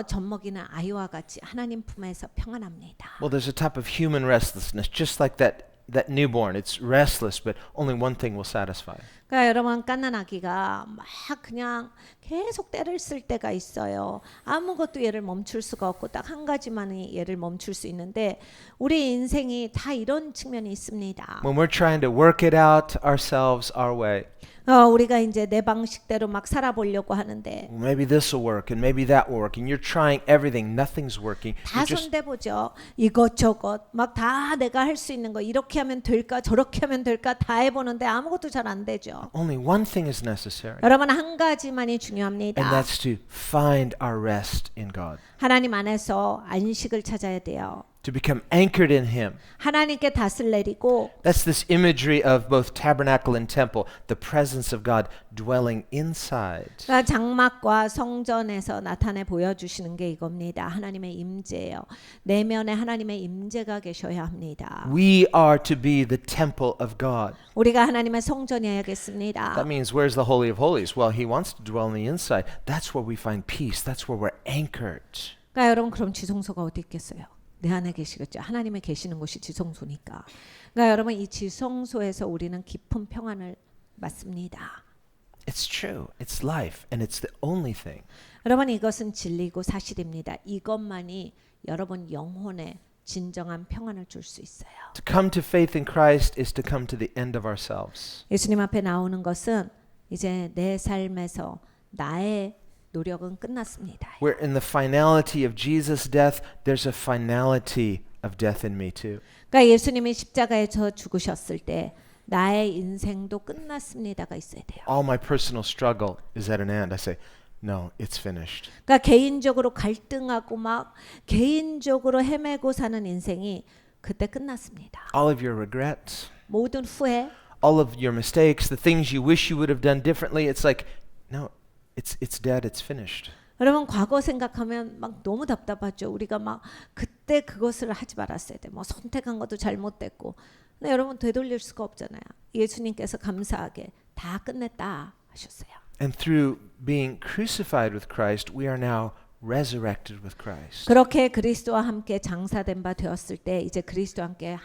젖먹이는 아이와 같이 하나님 품에서 평안합니다. Well, there's a type of human restlessness, just like that newborn. It's restless, but only one thing will satisfy. 그러니까 여러분 갓난아기가 막 그냥 계속 때를 쓸 때가 있어요. 아무것도 얘를 멈출 수가 없고 딱 한 가지만이 얘를 멈출 수 있는데 우리 인생이 다 이런 측면이 있습니다. When we're trying to work it out ourselves, our way. 우리가 이제 내 방식대로 막 살아보려고 하는데 Well, maybe this will work, and maybe that will work, and you're trying everything. Nothing's working. 다 You're just 손대보죠. 이것저것 막 다 내가 할 수 있는 거 이렇게 하면 될까 저렇게 하면 될까 다 해보는데 아무것도 잘 안 되죠. only one thing is necessary, 여러분 한 가지만이 and 중요합니다. that's to find our rest in God, 하나님 안에서 안식을 찾아야 돼요. to become anchored in Him. 하나님께 닷을 내리고 That's this imagery of both tabernacle and temple, the presence of God dwelling inside. 그러니까 장막과 성전에서 나타내 보여주시는 게 이겁니다. 하나님의 임재예요. 내면에 하나님의 임재가 계셔야 합니다. We are to be the temple of God. 우리가 하나님의 성전이어야겠습니다. That means where's the Holy of Holies? Well, He wants to dwell on the inside. That's where we find peace. That's where we're anchored. 그러니까 여러분 그럼 지성소가 어디 있겠어요? 내 안에 계시겠죠. 하나님의 계시는 곳이 지성소니까. 그러니까 여러분 이 지성소에서 우리는 깊은 평안을 맞습니다. It's true. It's life, and it's the only thing. 여러분 이것은 진리고 사실입니다. 이것만이 여러분 영혼에 진정한 평안을 줄 수 있어요. To come to faith in Christ is to come to the end of ourselves. 예수님 앞에 나오는 것은 이제 내 삶에서 나의 노력은 끝났습니다. Where in the finality of Jesus' death, there's a finality of death in me too. 그러니까 예수님이 십자가에서 죽으셨을 때 나의 인생도 끝났습니다가 있어야 돼요. All my personal struggle is at an end. I say, no, it's finished. 그러니까 개인적으로 갈등하고 막 개인적으로 헤매고 사는 인생이 그때 끝났습니다. All of your regrets, 모든 후회, all of your mistakes, the things you wish you would have done differently, it's like, no, it's dead, it's finished. 여러분 과거 생각하면 막 너무 답답하죠. 우리가 막 그때 그것을 하지 말았어야 돼. 뭐 선택한 것도 잘못됐고. 근데 여러분 되돌릴 수가 없잖아요. 예수님께서 감사하게 다 끝냈다 하셨어요. And through being crucified with Christ, we are now resurrected with Christ. 그렇게 그리스도와 함께 장사된 바 되었을 때 이제 그리스도와 함께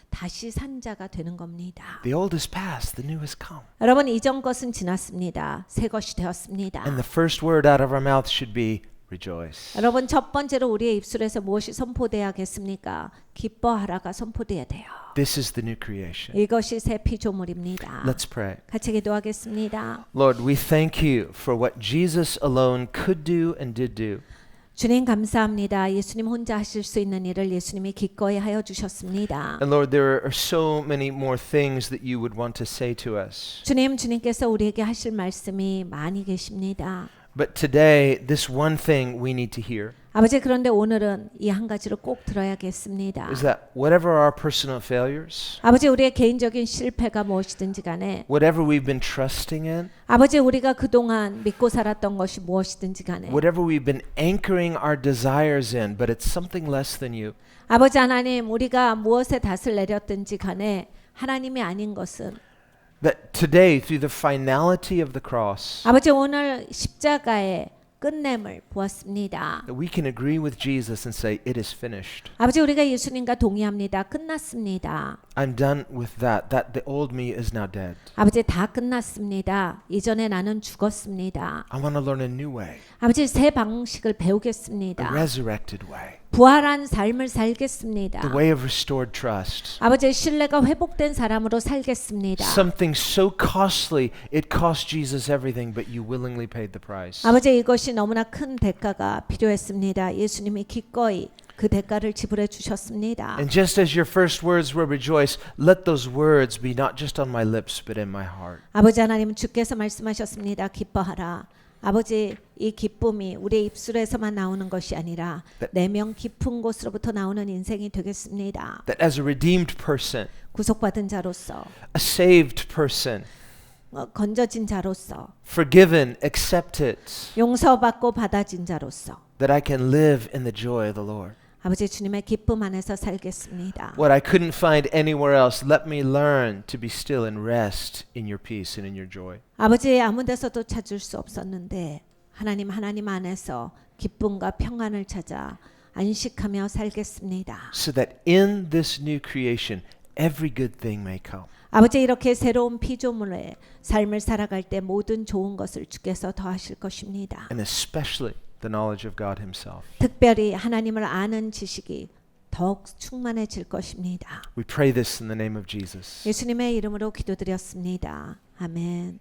다시 산 자가 되는 겁니다. The old is past, the new has come. 여러분 이전 것은 지났습니다. 새 것이 되었습니다. And the first word out of our mouth should be rejoice. 여러분 첫 번째로 우리의 입술에서 무엇이 선포돼야겠습니까? 기뻐하라가 선포돼야 돼요. This is the new creation. 이것이 새 피조물입니다. Let's pray. 같이 기도하겠습니다. Lord, we thank you for what Jesus alone could do and did do. 주님 감사합니다. 예수님 혼자 하실 수 있는 일을 예수님이 기꺼이 하여 주셨습니다. And Lord, there are so many more things that you would want to say to us. 주님께서 우리에게 하실 말씀이 많이 계십니다. But today, this one thing we need to hear 아버지 그런데 오늘은 이 한 가지를 꼭 들어야겠습니다. is that whatever our personal failures, 아버지 우리의 개인적인 실패가 무엇이든지 간에 whatever we've been trusting in, 아버지 우리가 그동안 믿고 살았던 것이 무엇이든지 간에 whatever we've been anchoring our desires in, but it's something less than you. 아버지 하나님 우리가 무엇에 닷을 내렸든지 간에 하나님이 아닌 것은 That today, through the finality of the cross, 아버지 오늘 십자가의 끝냄을 보았습니다. that we can agree with Jesus and say, it is finished. 아버지 우리가 예수님과 동의합니다. 끝났습니다. I'm done with that. That the old me is now dead. 아버지 다 끝났습니다. 이전에 나는 죽었습니다. I want to learn a new way, 아버지 새 방식을 a 배우겠습니다. resurrected way, 부활한 삶을 살겠습니다. the way of restored trust. 아버지 신뢰가 회복된 사람으로 살겠습니다. Something so costly, it cost Jesus everything, but you willingly paid the price. 아버지 이것이 너무나 큰 대가가 필요했습니다. 예수님이 기꺼이 그 대가를 지불해 주셨습니다. And just as your first words were rejoice, let those words be not just on my lips, but in my heart. 아버지 하나님 주께서 말씀하셨습니다. 기뻐하라. 아버지 이 기쁨이 우리의 입술에서만 나오는 것이 아니라 내면 깊은 곳으로부터 나오는 인생이 되겠습니다. That as a redeemed person, 구속받은 자로서 a saved person, 건져진 자로서 forgiven, accepted, 용서받고 받아진 자로서 that I can live in the joy of the Lord. 아버지 주님의 기쁨 안에서 살겠습니다. What I couldn't find anywhere else, let me learn to be still and rest in your peace and in your joy. 아버지 아무 데서도 찾을 수 없었는데 하나님 안에서 기쁨과 평안을 찾아 안식하며 살겠습니다. So that in this new creation, every good thing may come. 아버지 이렇게 새로운 피조물의 삶을 살아갈 때 모든 좋은 것을 주께서 더하실 것입니다. And especially the knowledge of God himself. 특별히 하나님을 아는 지식이 더욱 충만해질 것입니다. We pray this in the name of Jesus. 예수님의 이름으로 기도드렸습니다. 아멘.